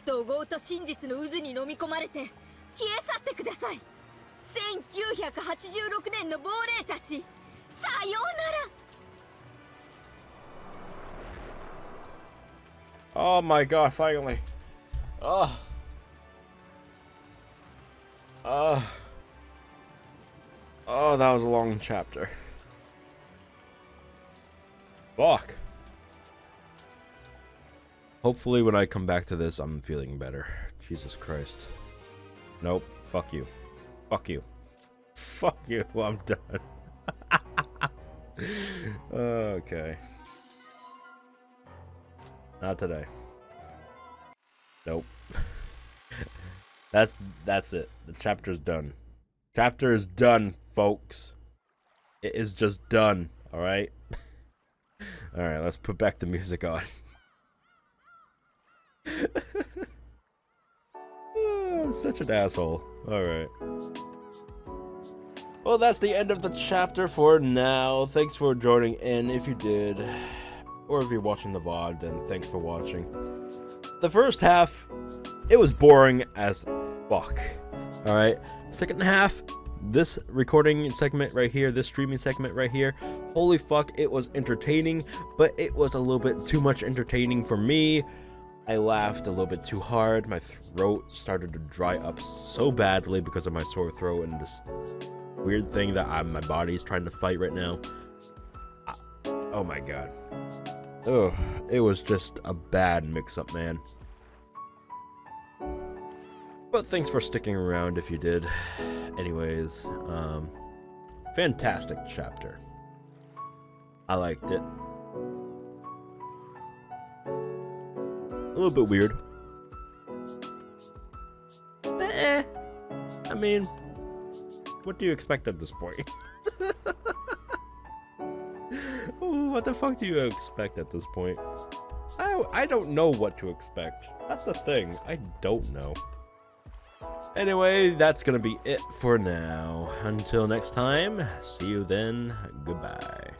と豪と真実の渦に飲み込まれて消え去ってください。1986年の亡霊たち、さようなら。 Oh my god, finally. Oh. Oh, that was a long chapter. Fuck. Hopefully when I come back to this, I'm feeling better. Jesus Christ. Nope. Fuck you. Fuck you. Fuck you. I'm done. Okay. Not today. Nope. That's it. The chapter's done. Chapter is done, folks. It is just done. All right. All right. Let's put back the music on. Oh, I'm such an asshole. All right. Well, that's the end of the chapter for now. Thanks for joining in if you did. Or if you're watching the VOD, then thanks for watching. The first half, it was boring as fuck. Alright, second half, this recording segment right here, this streaming segment right here, holy fuck, it was entertaining, but it was a little bit too much entertaining for me. I laughed a little bit too hard. My throat started to dry up so badly because of my sore throat and this weird thing that my body's trying to fight right now. Oh my god. Ugh, it was just a bad mix-up, man. But thanks for sticking around if you did. Anyways, fantastic chapter. I liked it. A little bit weird. I mean, what do you expect at this point? What the fuck do you expect at this point? I don't know what to expect. That's the thing. I don't know. Anyway, that's gonna be it for now. Until next time, see you then. Goodbye.